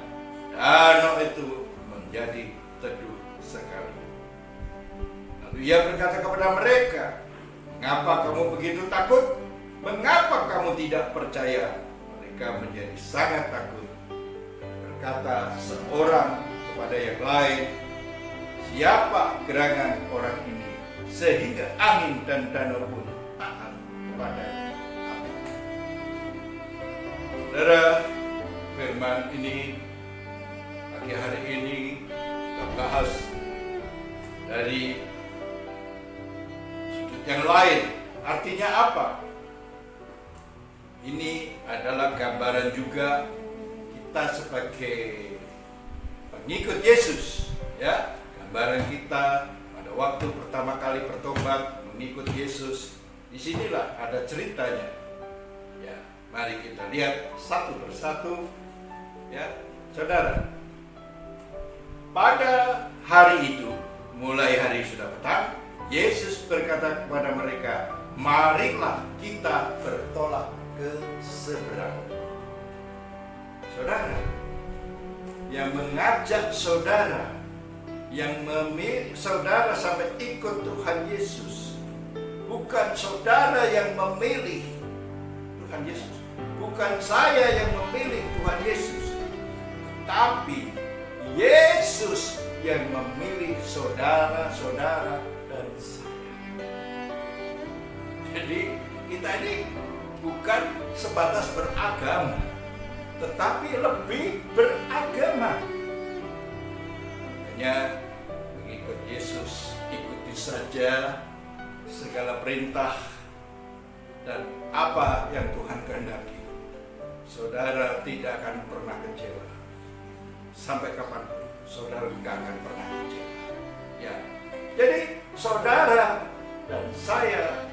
danau itu menjadi teduh sekali. Lalu ia berkata kepada mereka, "Mengapa kamu begitu takut? Mengapa kamu tidak percaya?" Mereka menjadi sangat takut. Berkata seorang kepada yang lain, "Siapa gerangan orang ini sehingga angin dan danau pun taat kepadanya?" Amin. Saudara, firman ini pagi hari ini kita bahas dari sudut yang lain. Artinya apa? Ini adalah gambaran juga kita sebagai pengikut Yesus, ya. Gambaran kita pada waktu pertama kali bertobat mengikut Yesus. Disinilah ada ceritanya. Ya, mari kita lihat satu persatu, ya, saudara. Pada hari itu, mulai hari sudah petang, Yesus berkata kepada mereka, marilah kita bertolak ke seberang. Saudara, yang mengajak saudara, yang memilih saudara sampai ikut Tuhan Yesus, bukan saudara yang memilih Tuhan Yesus, bukan saya yang memilih Tuhan Yesus, tapi Yesus yang memilih saudara-saudara dan saya. Jadi kita ini bukan sebatas beragama, tetapi lebih beragama. Makanya mengikut Yesus, ikuti saja segala perintah dan apa yang Tuhan kehendaki. Saudara tidak akan pernah kecewa. Sampai kapanpun saudara tidak akan pernah kecewa. Ya. Jadi saudara dan saya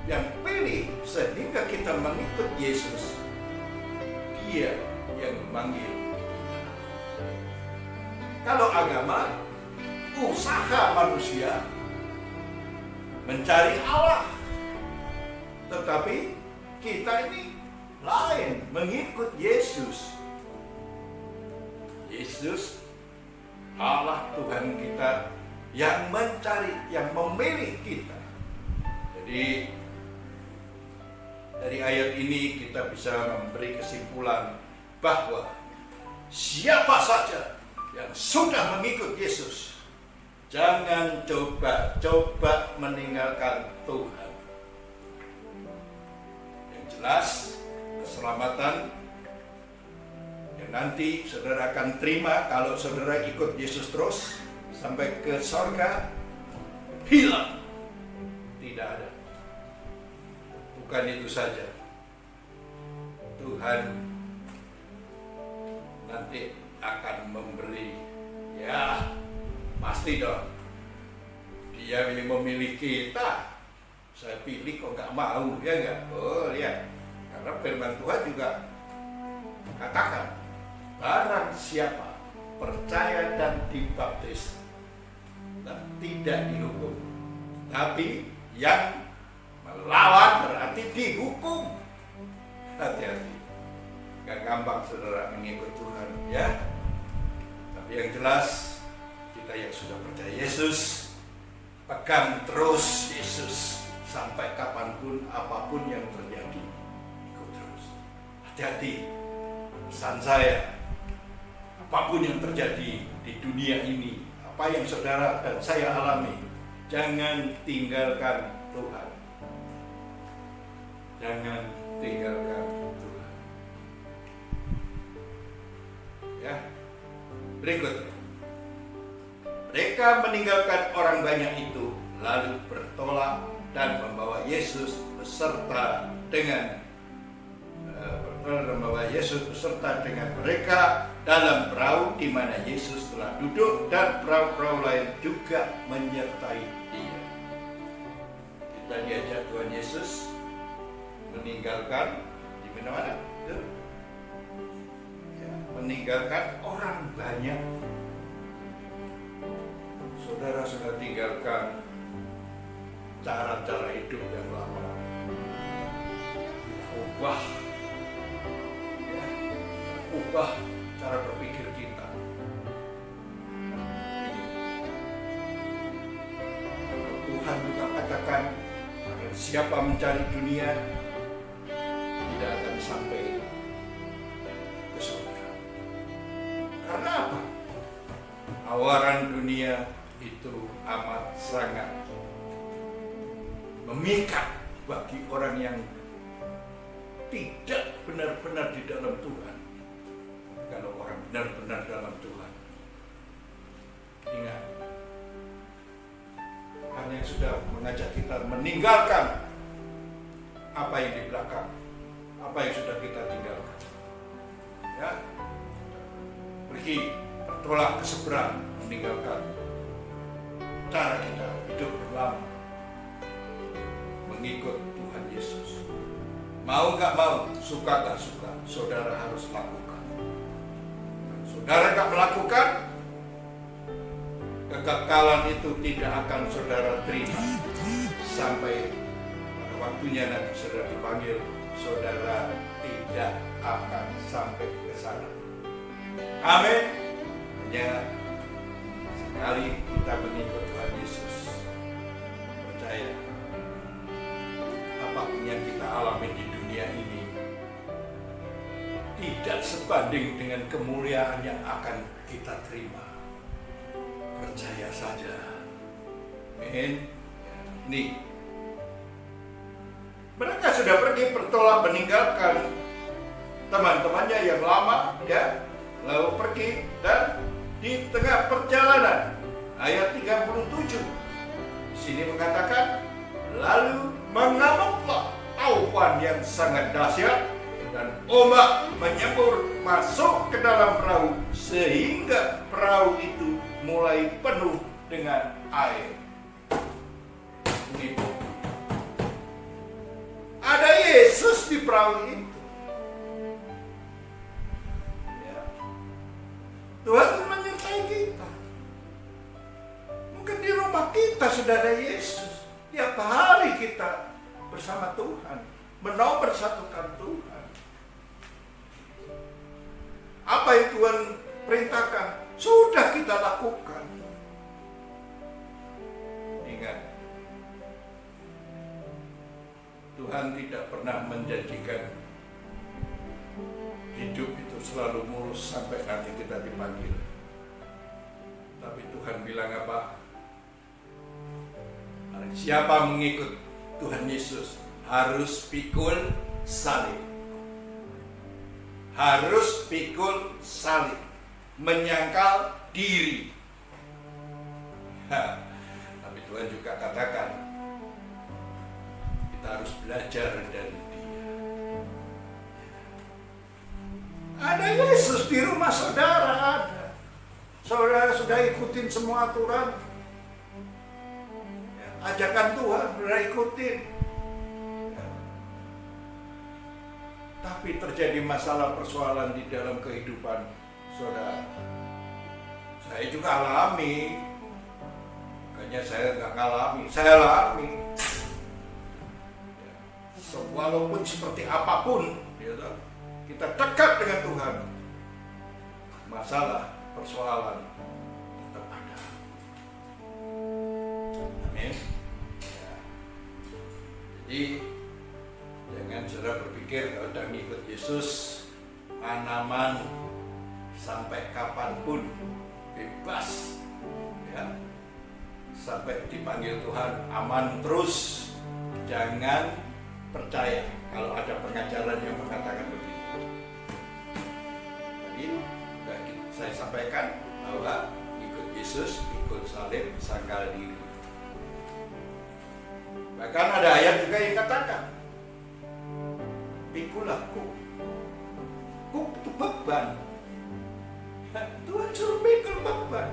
yang pilih sehingga kita mengikut Yesus. Dia yang memanggil. Kalau agama, usaha manusia mencari Allah. Tetapi kita ini lain, mengikut Yesus. Yesus, Allah Tuhan kita yang mencari, yang memilih kita. Jadi dari ayat ini kita bisa memberi kesimpulan bahwa siapa saja yang sudah mengikut Yesus, jangan coba-coba meninggalkan Tuhan. Yang jelas, keselamatan yang nanti saudara akan terima kalau saudara ikut Yesus terus sampai ke surga, hilang, tidak ada. Bukan itu saja, Tuhan nanti akan memberi, ya pasti dong, Dia yang memilih kita. Saya pilih kok nggak mau, ya nggak? Oh ya, karena firman Tuhan juga katakan, barang siapa percaya dan dibaptis dan tidak dihukum, tapi yang melawan berarti dihukum. Hati-hati, gak gampang saudara mengikut Tuhan, ya. Tapi yang jelas, kita yang sudah percaya Yesus, pegang terus Yesus sampai kapanpun, apapun yang terjadi, ikut terus. Hati-hati, pesan saya, apapun yang terjadi di dunia ini, apa yang saudara dan saya alami, jangan tinggalkan Tuhan. Jangan tinggalkan Tuhan. Ya. Berikutnya. Mereka meninggalkan orang banyak itu, lalu bertolak dan membawa Yesus beserta dengan mereka dalam perahu di mana Yesus telah duduk, dan perahu-perahu lain juga menyertai Dia. Kita diajak Tuhan Yesus meninggalkan di mana-mana, ya, meninggalkan orang banyak. Saudara sudah tinggalkan cara-cara hidup yang lama, ubah cara berpikir kita. Tuhan juga katakan, siapa mencari dunia tidak akan sampai ke surga. Karena apa? Tawaran dunia itu amat sangat memikat bagi orang yang tidak benar-benar di dalam Tuhan. Kalau orang benar-benar dalam Tuhan, ingat, Tuhan yang sudah mengajak kita meninggalkan apa yang di belakang, apa yang sudah kita tinggalkan, ya, pergi bertolak ke seberang, meninggalkan cara kita hidup berlama, mengikut Tuhan Yesus. Mau gak mau, suka gak suka, saudara harus lakukan. Saudara gak melakukan, kekekalan itu tidak akan saudara terima sampai pada waktunya nanti saudara dipanggil, saudara tidak akan sampai ke sana. Amin. Hanya sekali kita mengikut Tuhan Yesus, percaya apapun yang kita alami di dunia ini tidak sebanding dengan kemuliaan yang akan kita terima. Percaya saja. Amin. Nih, mereka sudah pergi bertolak meninggalkan teman-temannya yang lama, ya, lalu pergi, dan di tengah perjalanan ayat 37 di sini mengatakan, lalu mengamuklah taufan yang sangat dahsyat dan ombak menyembur masuk ke dalam perahu sehingga perahu itu mulai penuh dengan air. Gitu. Ada Yesus di perahu itu. Ya. Tuhan menyertai kita. Mungkin di rumah kita sudah ada Yesus. Tiap hari kita bersama Tuhan, menomorsatukan Tuhan. Apa yang Tuhan perintahkan sudah kita lakukan. Ingat, Tuhan tidak pernah menjanjikan hidup itu selalu mulus sampai nanti kita dipanggil. Tapi Tuhan bilang apa? Siapa mengikut Tuhan Yesus harus pikul salib. Harus pikul salib, menyangkal diri. Tapi Tuhan juga katakan kita harus belajar dari Dia. Ada Yesus di rumah saudara, ada. Saudara sudah ikutin semua aturan, ajakan Tuhan sudah ikutin. Tapi terjadi masalah persoalan di dalam kehidupan saudara. Saya juga alami. Makanya saya nggak ngalami, saya alami. Walaupun seperti apapun, kita dekat dengan Tuhan, masalah persoalan tetap ada. Amin. Jadi jangan saudara berpikir kalau sudah ngikut Yesus aman sampai kapanpun, bebas, ya, sampai dipanggil Tuhan aman terus. Jangan percaya kalau ada pengajaran yang mengatakan begitu. Tadi sudah saya sampaikan bahwa ikut Yesus, ikut salib, sangkal diri. Bahkan ada ayat juga yang katakan, pikulah kuk itu beban. Tuhan suruh pikul beban.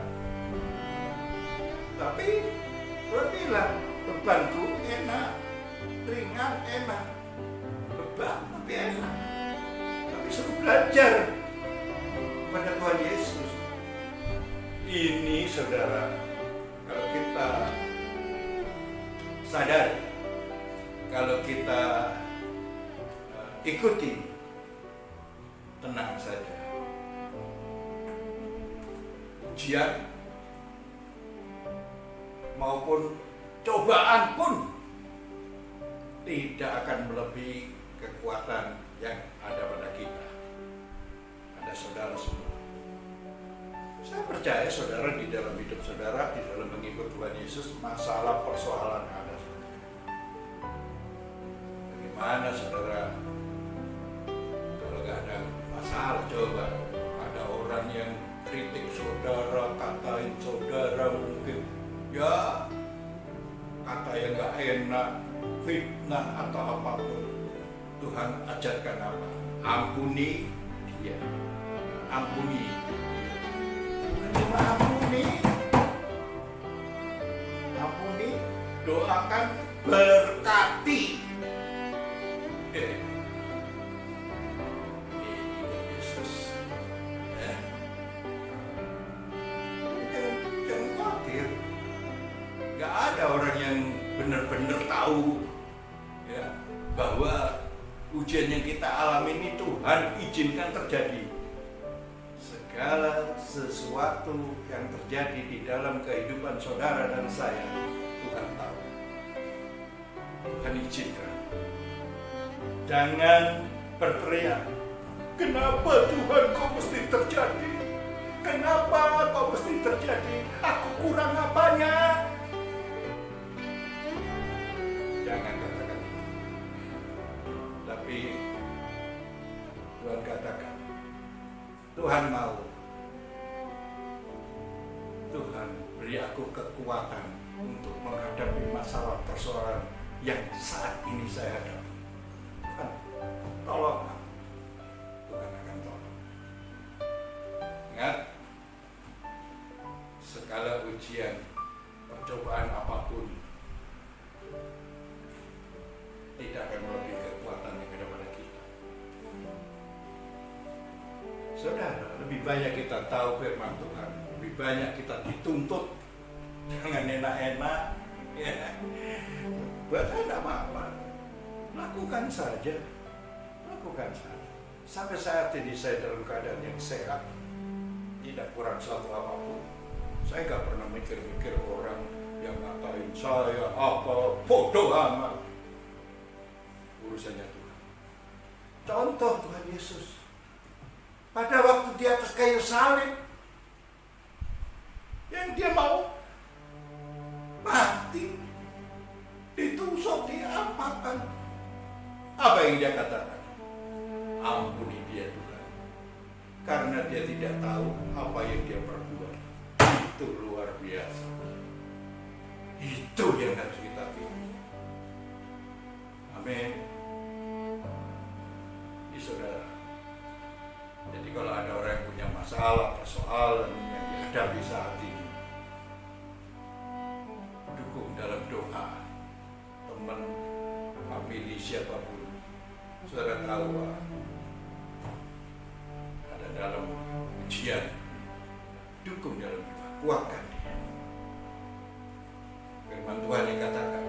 Tapi Tuhan bilang bebanku enak, ringan enak, beban tapi enak. Tapi suruh belajar pada Tuhan Yesus. Ini saudara, kalau kita sadar, kalau kita ikuti, tenang saja. Ujian maupun cobaan pun tidak akan melebihi kekuatan yang ada pada kita. Ada saudara semua. Saya percaya saudara di dalam hidup saudara, di dalam mengikut Tuhan Yesus, masalah persoalan ada. Bagaimana saudara kalau nggak ada masalah? Coba ada orang yang kritik saudara, katain saudara mungkin, ya kata yang nggak enak, fitnah atau apapun. Tuhan ajarkan apa? Ampuni dia, ampuni. Cuma ampuni, doakan, berkati. Yesus, jangan khawatir. benar-benar tahu ya, bahwa ujian yang kita alami ini Tuhan izinkan terjadi. Segala sesuatu yang terjadi di dalam kehidupan saudara dan saya, Tuhan tahu. Tuhan izinkan. Jangan berteriak, kenapa Tuhan kok mesti terjadi? Kenapa kok mesti terjadi? Aku kurang apanya? Jangan katakan itu. Tapi Tuhan katakan, Tuhan mau. Tuhan beri aku kekuatan untuk menghadapi masalah persoalan yang saat ini saya hadapi. Tuhan, tolong. Tuhan akan tolong. Ingat, segala ujian, percobaan apapun tidak akan melebihi kekuatan yang ada pada kita. Saudara, lebih banyak kita tahu firman Tuhan, lebih banyak kita dituntut. Jangan enak-enak, ya. Buat saya tidak apa-apa. Lakukan saja. Lakukan saja. Sampai saat ini saya dalam keadaan yang sehat, tidak kurang suatu apapun. Saya nggak pernah mikir-mikir orang yang ngatain saya apa, bodoh amat. Urusannya Tuhan. Contoh Tuhan Yesus. Pada waktu di atas kayu salib, yang dia mau mati, ditusuk, diapakan. Apa yang dia katakan? Ampuni dia Tuhan, karena dia tidak tahu apa yang dia perbuat. Itu luar biasa. Itu yang harus kita pilih. Amin. Saudara, jadi kalau ada orang yang punya masalah, persoalan yang dihadapi saat ini, dukung dalam doa. Teman, famili, siapapun, saudara tahu ada dalam ujian, dukung dalam doa, kuatkan dia. Firman Tuhan yang katakan,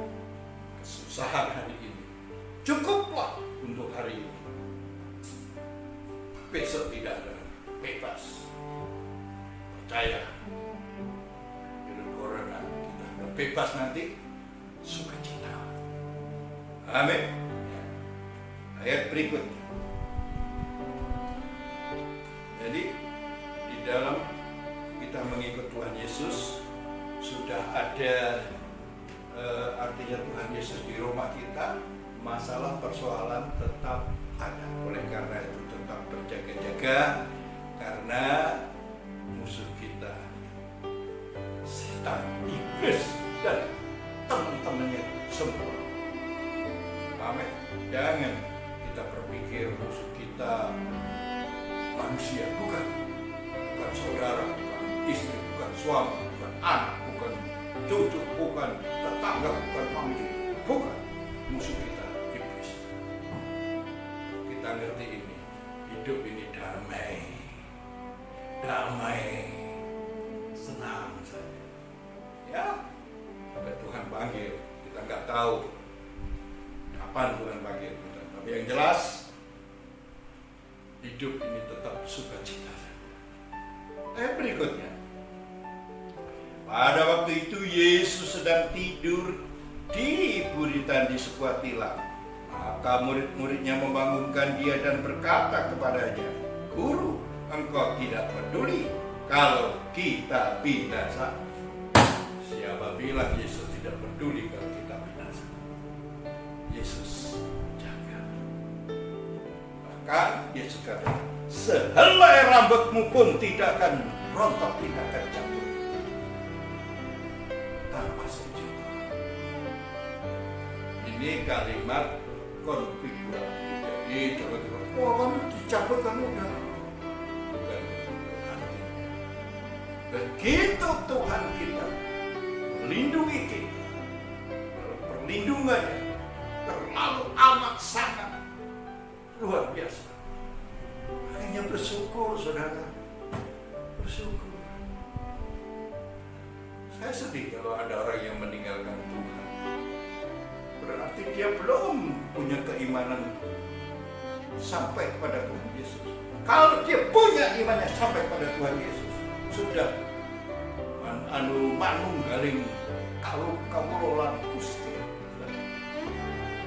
kesusahan hari ini cukuplah untuk hari ini. Besok tidak ada, bebas. Percaya, virus corona kita akan bebas nanti, sukacita. Amin. Ayat berikutnya. Jadi di dalam kita mengikut Tuhan Yesus sudah ada artinya Tuhan Yesus di rumah kita, masalah persoalan tetap ada. Oleh karena itu tetap berjaga-jaga, karena musuh kita setan, iblis dan teman-temannya semua. Amin. Jangan kita berpikir musuh kita manusia, bukan saudara, bukan istri, bukan suami, bukan anak, bukan cucu, bukan tetangga, bukan famili, bukan. Musuh kita iblis. Kita ngerti ini, hidup ini damai, senang saja. Ya, sampai Tuhan panggil, kita nggak tahu kapan Tuhan panggil kita. Tapi yang jelas, hidup ini tetap sukacita. Berikutnya, pada waktu itu Yesus sedang tidur di buritan di sebuah tilam. Maka murid-muridnya membangunkan dia dan berkata kepadanya, Guru, engkau tidak peduli kalau kita binasa. Siapa bilang Yesus tidak peduli kalau kita binasa? Yesus jaga. Bahkan Yesus kata, sehelai rambutmu pun tidak akan rontok, tidak akan jatuh tanpa seizin. Ini kalimat konfigurasi. Jadi tiba-tiba, kamu dicabut kamu udah. Bukan artinya. Begitu Tuhan kita melindungi kita, perlindungannya terlalu amat sangat luar biasa. Hanya bersyukur, saudara. Bersyukur. Saya sedih kalau ada orang yang meninggalkan Tuhan. berarti dia belum punya keimanan sampai kepada Tuhan Yesus. Kalau dia punya imannya sampai pada Tuhan Yesus, sudah manunggaling kalau kamu lolan Gusti,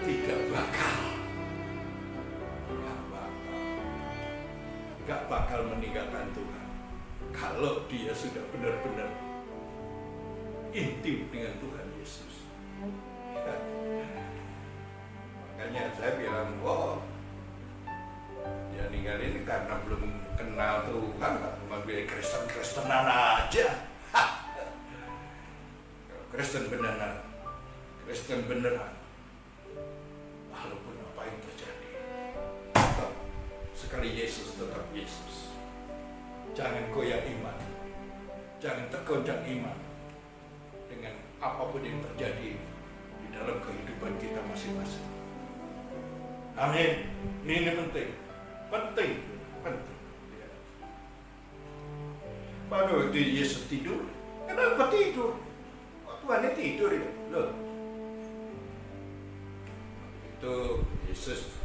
tidak bakal meninggalkan Tuhan. Kalau dia sudah benar-benar intim dengan Tuhan Yesus. Makanya saya bilang, dia ninggalin karena belum kenal Tuhan, cuma bilang Kristen-Kristenan aja. Kalau Kristen beneran, walaupun apa yang terjadi, tetap sekali Yesus, tetap Yesus. Jangan goyah iman, jangan tergoncang iman dengan apapun yang terjadi di dalam kehidupan kita masing-masing. Amin. Ini penting. Ya. Pada waktu Yesus tidur, kenapa tidur? Tuhan tidur ya, loh. Itu Yesus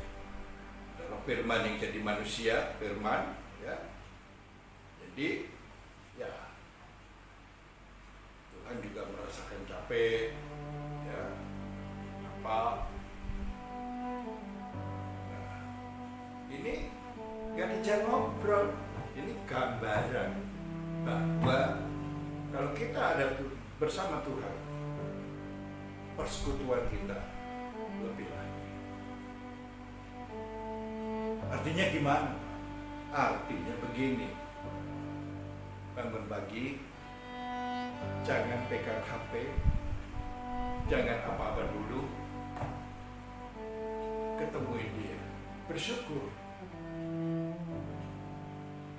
dalam firman yang jadi manusia, firman, ya. Jadi, ya, Tuhan juga merasakan capek, ya, apa. Nah, ini gak dijak ngobrol, ini gambaran bahwa kalau kita ada bersama Tuhan, persekutuan kita lebih lagi. Artinya gimana? Artinya begini, bangun pagi, jangan pegang HP, jangan apa-apa dulu, ketemuin dia, bersyukur.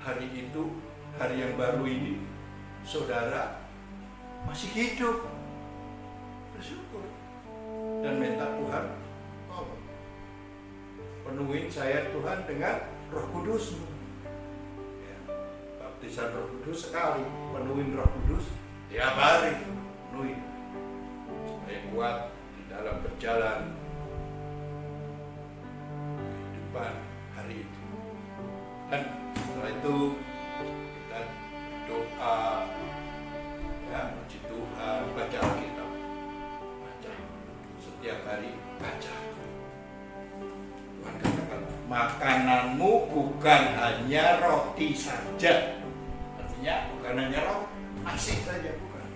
Hari itu, hari yang baru ini, saudara masih hidup, bersyukur dan minta Tuhan, tolong penuhin saya Tuhan dengan Roh Kudus-Mu. Ya, baptisan Roh Kudus sekali, penuhin Roh Kudus tiap hari, penuhin supaya kuat di dalam berjalan kehidupan hari itu. Dan setelah itu kita doa, ya, puji Tuhan, baca Alkitab, baca setiap hari, baca. Tuhan katakan, makananmu bukan hanya roti saja, artinya bukan hanya roti, nasi saja bukan,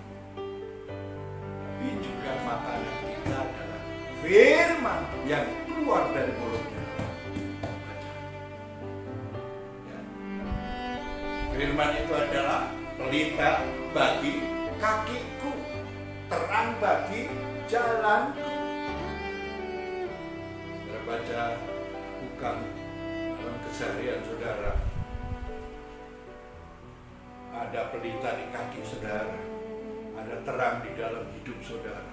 tapi juga makanan kita adalah firman yang keluar dari mulutnya. Baca. Ya. Firman itu adalah pelita bagi kakiku, terang bagi jalanku. Saudara baca, bukan dalam keseharian saudara, ada pelita di kaki saudara, ada terang di dalam hidup saudara.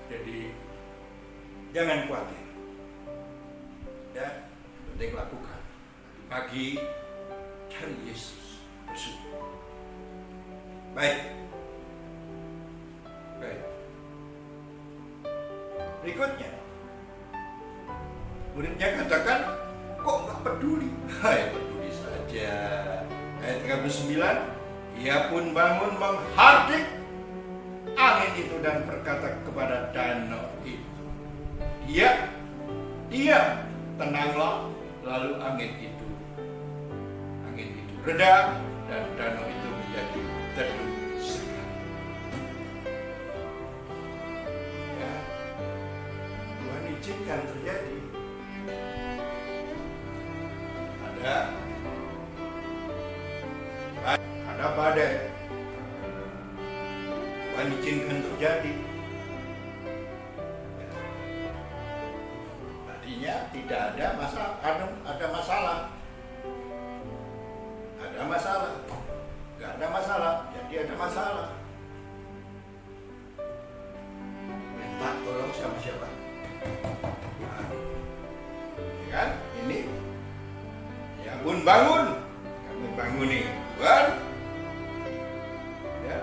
Jadi jangan khawatir, ya, penting lakukan. Pagi cari Yesus, bersyukur. Baik. Berikutnya, muridnya katakan, kok nggak peduli? Hai, peduli saja. Ayat 39, ia pun bangun menghardik angin itu dan berkata kepada danau itu, diam, tenanglah. Lalu angin itu reda dan danau itu menjadi teduh sekali. Ya, Tuhan izinkan terjadi. Ada badai. Tuhan izinkan terjadi. Ya. Artinya tidak ada masalah, ada masalah. Ada masalah. Gak ada masalah, jadi ada masalah. Minta tolong sama siapa? Tuhan. Ya kan? Ini ya bangun. Kami bangun nih, Tuhan. Ya.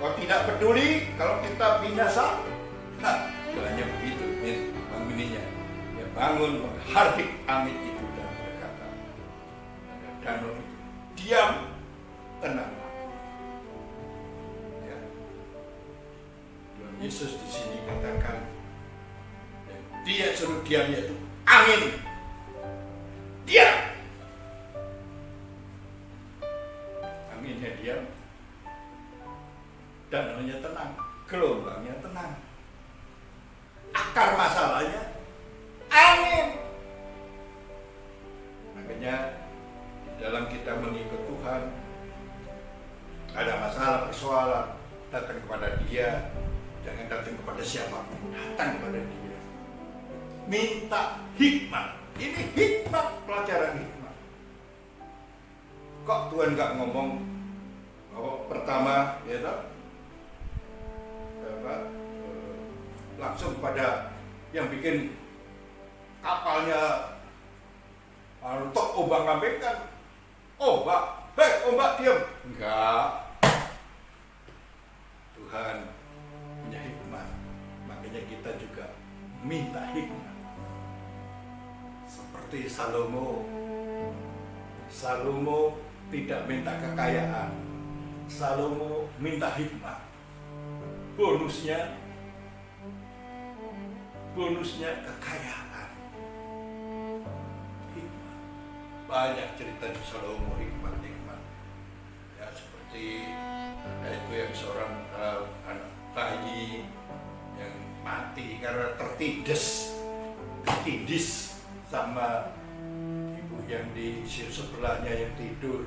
Kau tidak peduli kalau kita binasa. Nah, doanya begitu, banguninnya. Dia bangun menghardik angin itu dan berkata, danau itu, diam, tenang. Ya. Tuhan Yesus di sini katakan, dia suruh diam, yaitu angin. Diam. Anginnya diam. Danaunya tenang, gelombangnya tenang. Akar masalahnya angin. Makanya di dalam kita mengikut Tuhan, ada masalah, persoalan, datang kepada Dia, jangan datang kepada siapapun, datang kepada Dia. Minta hikmat. Ini hikmat, pelajaran hikmat. Kok Tuhan nggak ngomong pertama, ya toh? Langsung pada yang bikin kapalnya untuk ombak-ambingkan. Ombak, hei ombak diam. Enggak. Tuhan punya hikmat. Makanya kita juga minta hikmat. Seperti Salomo. Salomo tidak minta kekayaan. Salomo minta hikmat. Bonusnya kekayaan. Hikmat. Banyak cerita di Salomo, hikmat. Ya, seperti itu yang seorang anak bayi yang mati karena tertindis sama ibu yang di sebelahnya yang tidur.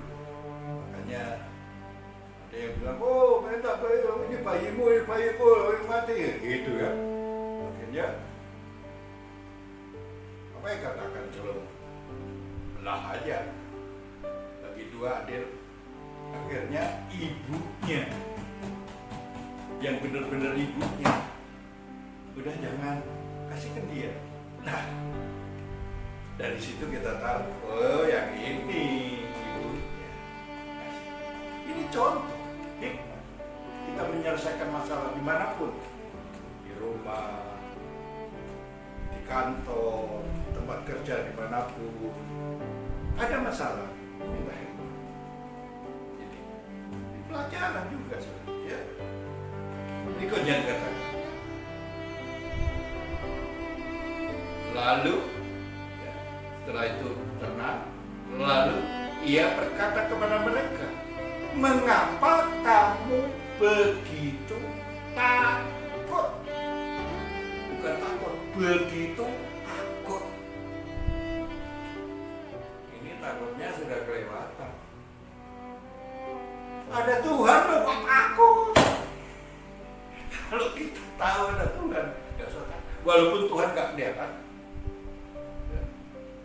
Makanya ada yang bilang, oh ini bayimu yang mati, gitu ya. Akhirnya apa yang katakan Salomo? Belah aja bagi dua adil. Akhirnya ibunya, yang benar-benar ibunya, udah jangan kasihkan dia. Nah, dari situ kita tahu, oh yang ini ibunya. Ini contoh hikmat. Kita menyelesaikan masalah dimanapun, di rumah, di kantor, tempat kerja, dimanapun ada masalah, minta hikmat. Jadi di pelajaran juga ya. Berikutnya katakan, lalu ya, setelah itu tenang, lalu ia berkata kepada mereka, mengapa kamu begitu takut? Bukan takut, begitu takut. Ini takutnya sudah kelewatan. Ada Tuhan kok takut? Kalau kita tahu ada Tuhan, nggak usah takut. Walaupun Tuhan nggak kelihatan,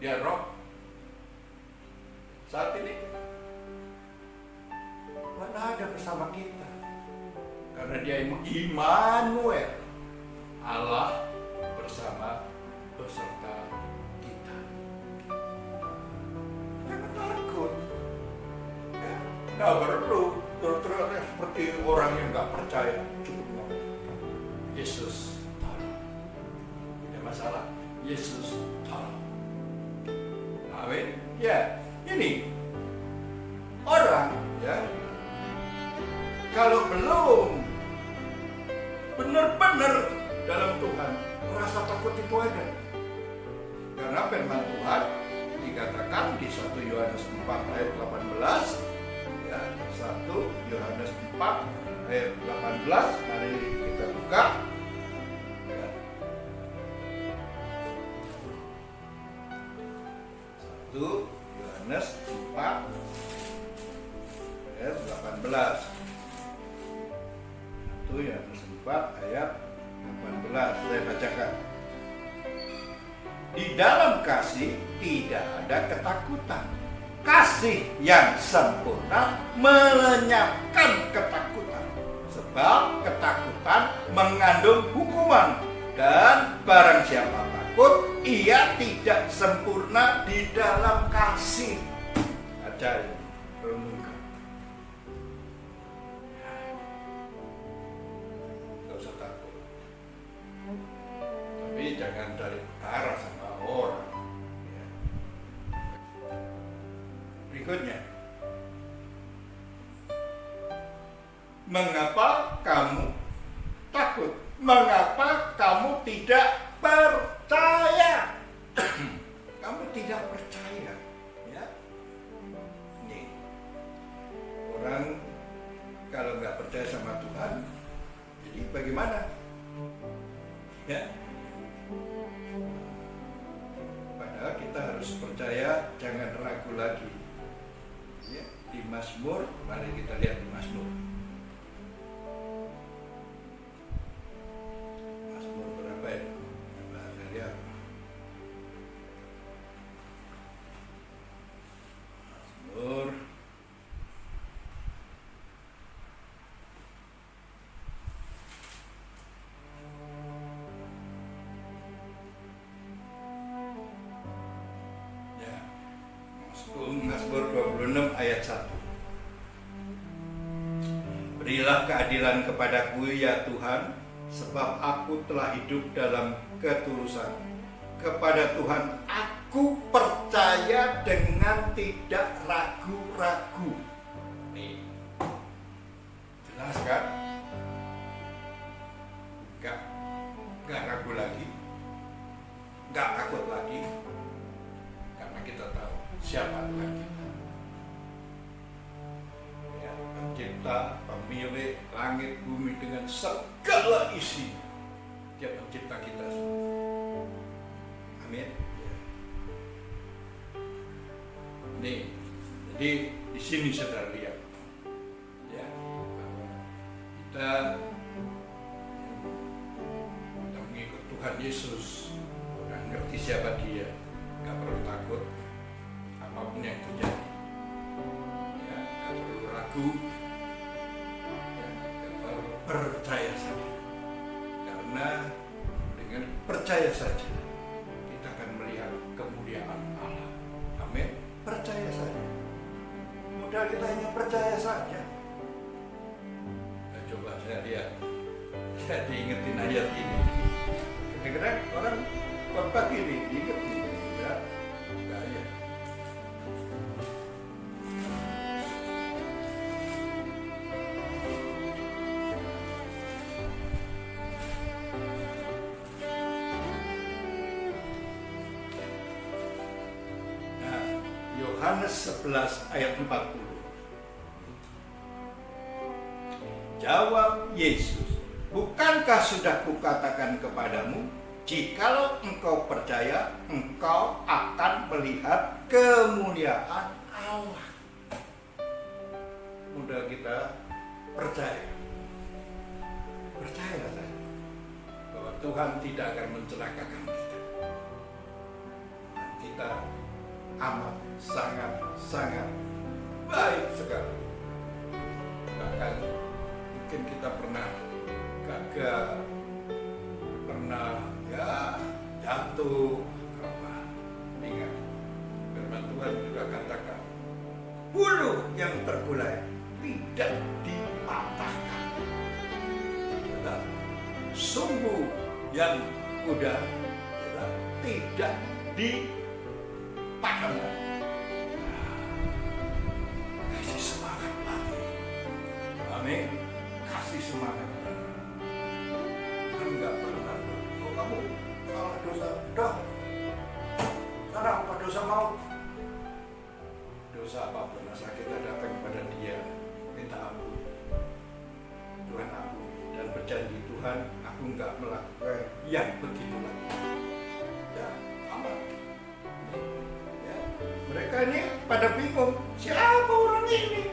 dia roh. Saat ini Tuhan ada bersama kita, karena dia Immanuel, Allah beserta kita. Jangan takut. Ya, nggak perlu terus seperti orang yang nggak percaya. Cukup ngomong, Yesus tolong. Tidak masalah, Yesus tolong. Amin. Ya, ini orang ya, kalau belum benar-benar dalam Tuhan, rasa takut itu ada. Karena firman Tuhan dikatakan di 1 Yohanes 4 ayat 18, ya, 1 Yohanes 4 ayat 18, mari kita buka. Ya. 1 Yohanes 4 ayat 18. 1 Yohanes 4 ayat 18, saya bacakan. Di dalam kasih tidak ada ketakutan. Kasih yang sempurna melenyapkan ketakutan. Sebab ketakutan mengandung hukuman. Dan barang siapa takut, ia tidak sempurna di dalam kasih. Ajaib, renungkan. usah takut. Tapi jangan dari utara sama orang. Ya. Berikutnya, mengapa kamu takut? Mengapa kamu tidak percaya? Kamu tidak percaya, ya? Nih, orang kalau nggak percaya sama Tuhan, jadi bagaimana? Ya, padahal kita harus percaya, jangan ragu lagi. Ya, di Mazmur, mari kita lihat di Mazmur. Mazmur berapa ya? Coba saya lihat. Mazmur ya, Mazmur 26 ayat 1. Berilah keadilan kepadaku ya Tuhan, sebab aku telah hidup dalam ketulusan. Kepada Tuhan aku percaya dengan tidak ragu-ragu. Nih, jelas kan? Enggak ragu lagi, enggak takut lagi, karena kita tahu siapa Tuhan kita. Ya, pencipta, pemilik langit bumi dengan segala isi. Dia pencipta kita semua. Amin. Nih, jadi di sini saudara lihat, ya, bahwa kita mengikut Tuhan Yesus, udah ngerti siapa Dia, nggak perlu takut apapun yang terjadi, ya, nggak perlu ragu, ya, nggak perlu percaya saja, karena dengan percaya saja kita akan melihat kemuliaan Allah. Amin. Percaya saja. Modal kita hanya percaya saja. Nah, coba saya lihat. Saya diingetin ayat ini. Kadang-kadang orang khotbah gini, inget nih. Ya, enggak ya. Yohanes 11 ayat 40. Jawab Yesus, bukankah sudah kukatakan kepadamu, jikalau engkau percaya, engkau akan melihat kemuliaan Allah. Mudah kita percaya. Percayalah saya bahwa Tuhan tidak akan mencelakakan kita. Kita amat sangat baik sekali. Bahkan mungkin kita pernah gagal, pernah ya jatuh, apa? Ingat, firman Tuhan juga katakan, bulu yang terkulai tidak dipatahkan, dan sumbu yang udah tidak dipatahkan. Kasih semangat lagi. Amin. Kasih semangat. Enggak pernah. Oh, kamu salah dosa. Dah. Sekarang apa dosa mau? Dosa apapun asal kita datang kepada Dia, minta ampun. Tuhan ampun dan berjanji, Tuhan, aku enggak melakukan yang begitu lagi. Ya, aman. Ya. Mereka ini pada bingung, siapa orang ini?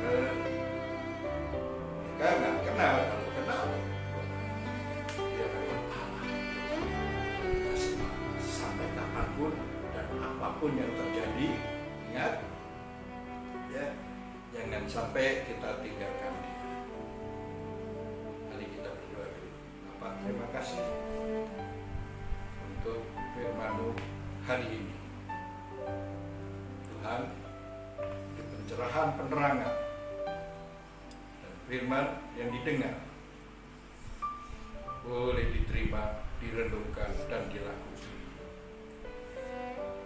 Karena mereka nggak kenal, kalau kenal, dia memang Allah. Kita semua sampai kapanpun dan apapun yang terjadi, ingat, ya, jangan sampai kita tinggalkan Dia. Mari kita berdoa dulu. Bapak, terima kasih untuk firman-Mu hari ini. Tuhan, di pencerahan penerangan dan firman yang didengar boleh diterima, direnungkan, dan dilakukan.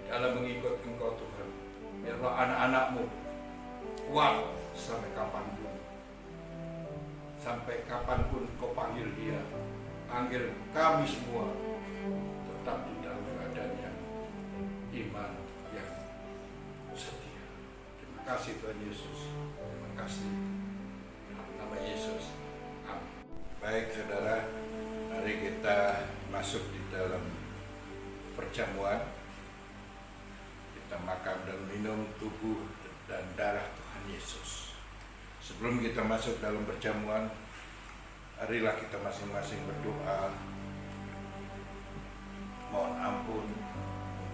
Dalam mengikut Engkau Tuhan, biarlah anak-anak-Mu kuat sampai kapanpun. Sampai kapanpun Kau panggil dia, panggil kami semua, tetap di dalam keadaannya iman yang setia. Terima kasih Tuhan Yesus. Terima kasih. Nama Yesus. Amin. Baik saudara, mari kita masuk di dalam perjamuan. Kita makan dan minum tubuh dan darah Tuhan Yesus. Sebelum kita masuk dalam perjamuan, marilah kita masing-masing berdoa. Mohon ampun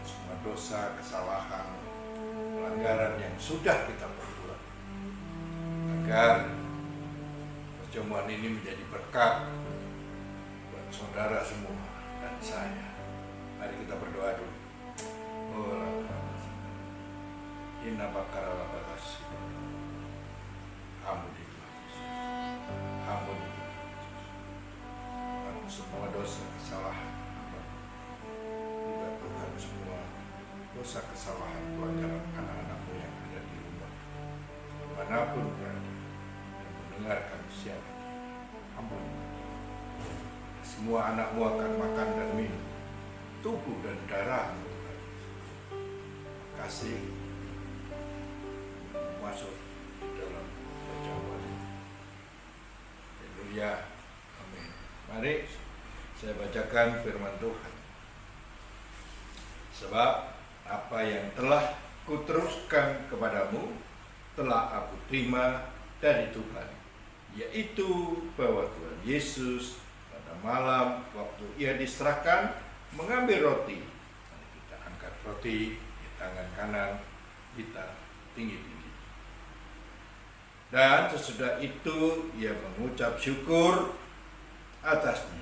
semua dosa, kesalahan, pelanggaran yang sudah kita perbuat, agar perjamuan ini menjadi berkat buat saudara semua dan saya. Mari kita berdoa dulu. Inna bakara labatasi. Ampuni Tuhan Yesus. Ampuni Tuhan Yesus. Ampuni semua dosa, kesalahan. Juga Tuhan semua dosa, kesalahan, pelanggaran anak-anakmu yang ada di rumah. Dimanapun berada, yang mendengarkan siapa. Ampuni. Semua anakmu akan makan dan minum tubuh dan darahmu. Kasih masuk di dalam perjamuan. Haleluya. Amin. Mari saya bacakan firman Tuhan. Sebab apa yang telah kuteruskan kepadamu telah aku terima dari Tuhan, yaitu bahwa Tuhan Yesus pada malam waktu ia diserahkan mengambil roti. Mari kita angkat roti di tangan kanan kita tinggi-tinggi. Dan sesudah itu ia mengucap syukur atasnya.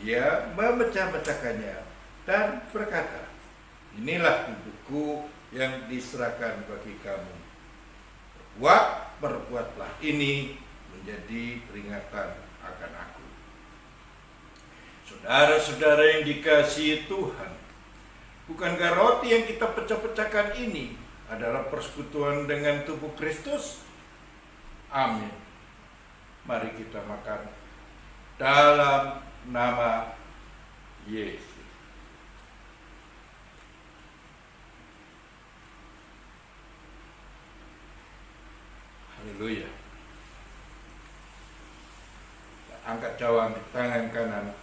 Ia memecah-mecahkannya dan berkata, inilah tubuhku yang diserahkan bagi kamu. Perbuatlah ini menjadi peringatan akan aku. Saudara-saudara yang dikasihi Tuhan, bukankah roti yang kita pecah-pecahkan ini adalah persekutuan dengan tubuh Kristus? Amin. Mari kita makan dalam nama Yesus. Haleluya. Angkat cawan di tangan kanan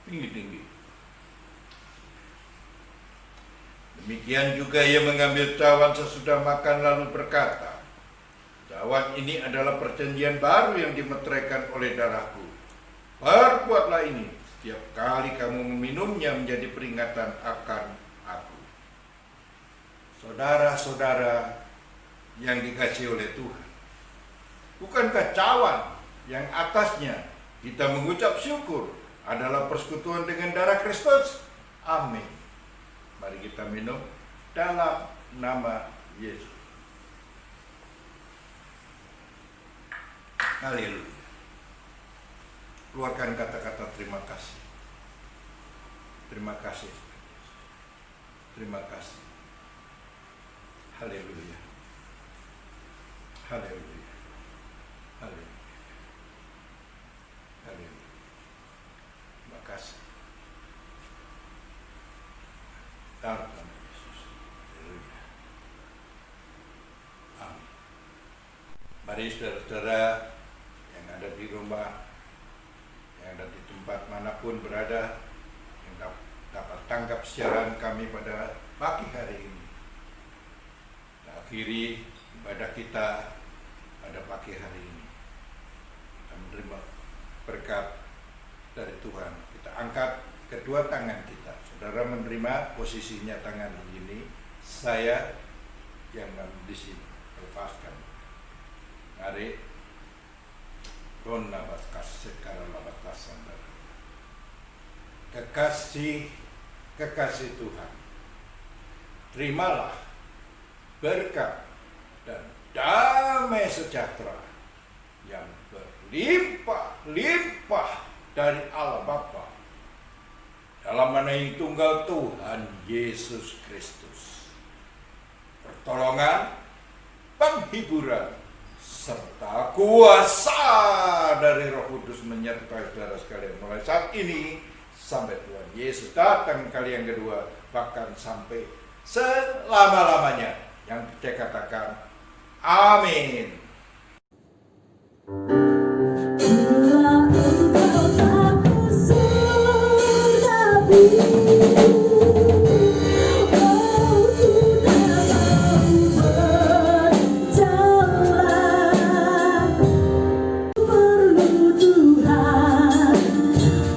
tinggi-tinggi. Demikian juga ia mengambil cawan sesudah makan lalu berkata, cawan ini adalah perjanjian baru yang dimeteraikan oleh darahku. Perbuatlah ini setiap kali kamu meminumnya menjadi peringatan akan aku. Saudara-saudara yang dikasihi oleh Tuhan, bukankah cawan yang atasnya kita mengucap syukur adalah persekutuan dengan darah Kristus? Amin. Mari kita minum dalam nama Yesus. Haleluya. Keluarkan kata-kata terima kasih. Terima kasih. Terima kasih. Haleluya. Haleluya. Haleluya. Haleluya. Terima kasih. Dalam nama Yesus. Haleluya. Amin. Mari saudara-saudara yang ada di rumah, yang ada di tempat manapun berada, yang dapat tangkap siaran kami pada pagi hari ini. Kita akhiri ibadah kita pada pagi hari ini. Kita menerima berkat dari Tuhan. Kita angkat kedua tangan kita. Saudara menerima posisinya tangan begini. Saya yang di sini. Lepaskan. Mari. Rona bakas sekarang batasan. Kekasih Tuhan. Terimalah berkat dan damai sejahtera yang berlimpah-limpah dari Allah Bapa dalam menaik tunggal Tuhan Yesus Kristus. Pertolongan, penghiburan, serta kuasa dari Roh Kudus menyertai saudara sekalian mulai saat ini sampai Tuhan Yesus datang kali yang kedua, bahkan sampai selama-lamanya. Yang percaya katakan amin. Bila engkau tak bersertapi, oh ku tak mau berjalan. Perlu Tuhan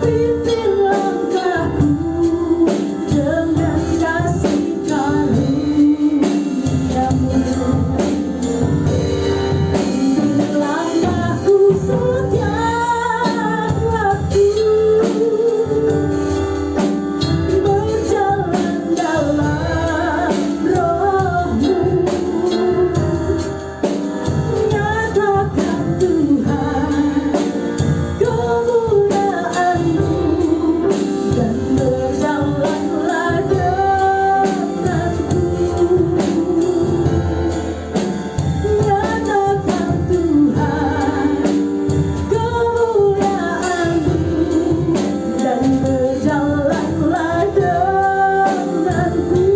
pimpin langkahku dengan kasih karunia-Mu. Langkahku setiap waktu berjalan dalam Roh-Mu. Nyatakan Tuhan kemuliaan-Mu dan berjalanlah denganku. Nyatakan Tuhan kemuliaan-Mu dan berjalanlah denganku.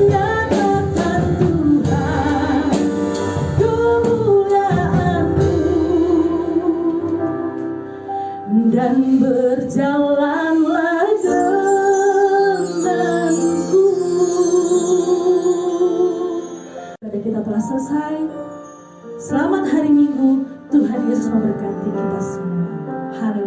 Nyatakan Tuhan kemuliaan-Mu dan berjalanlah denganku. Ibadah kita telah selesai. Selamat hari Minggu. Tuhan Yesus memberkati kita semua. Haleluya.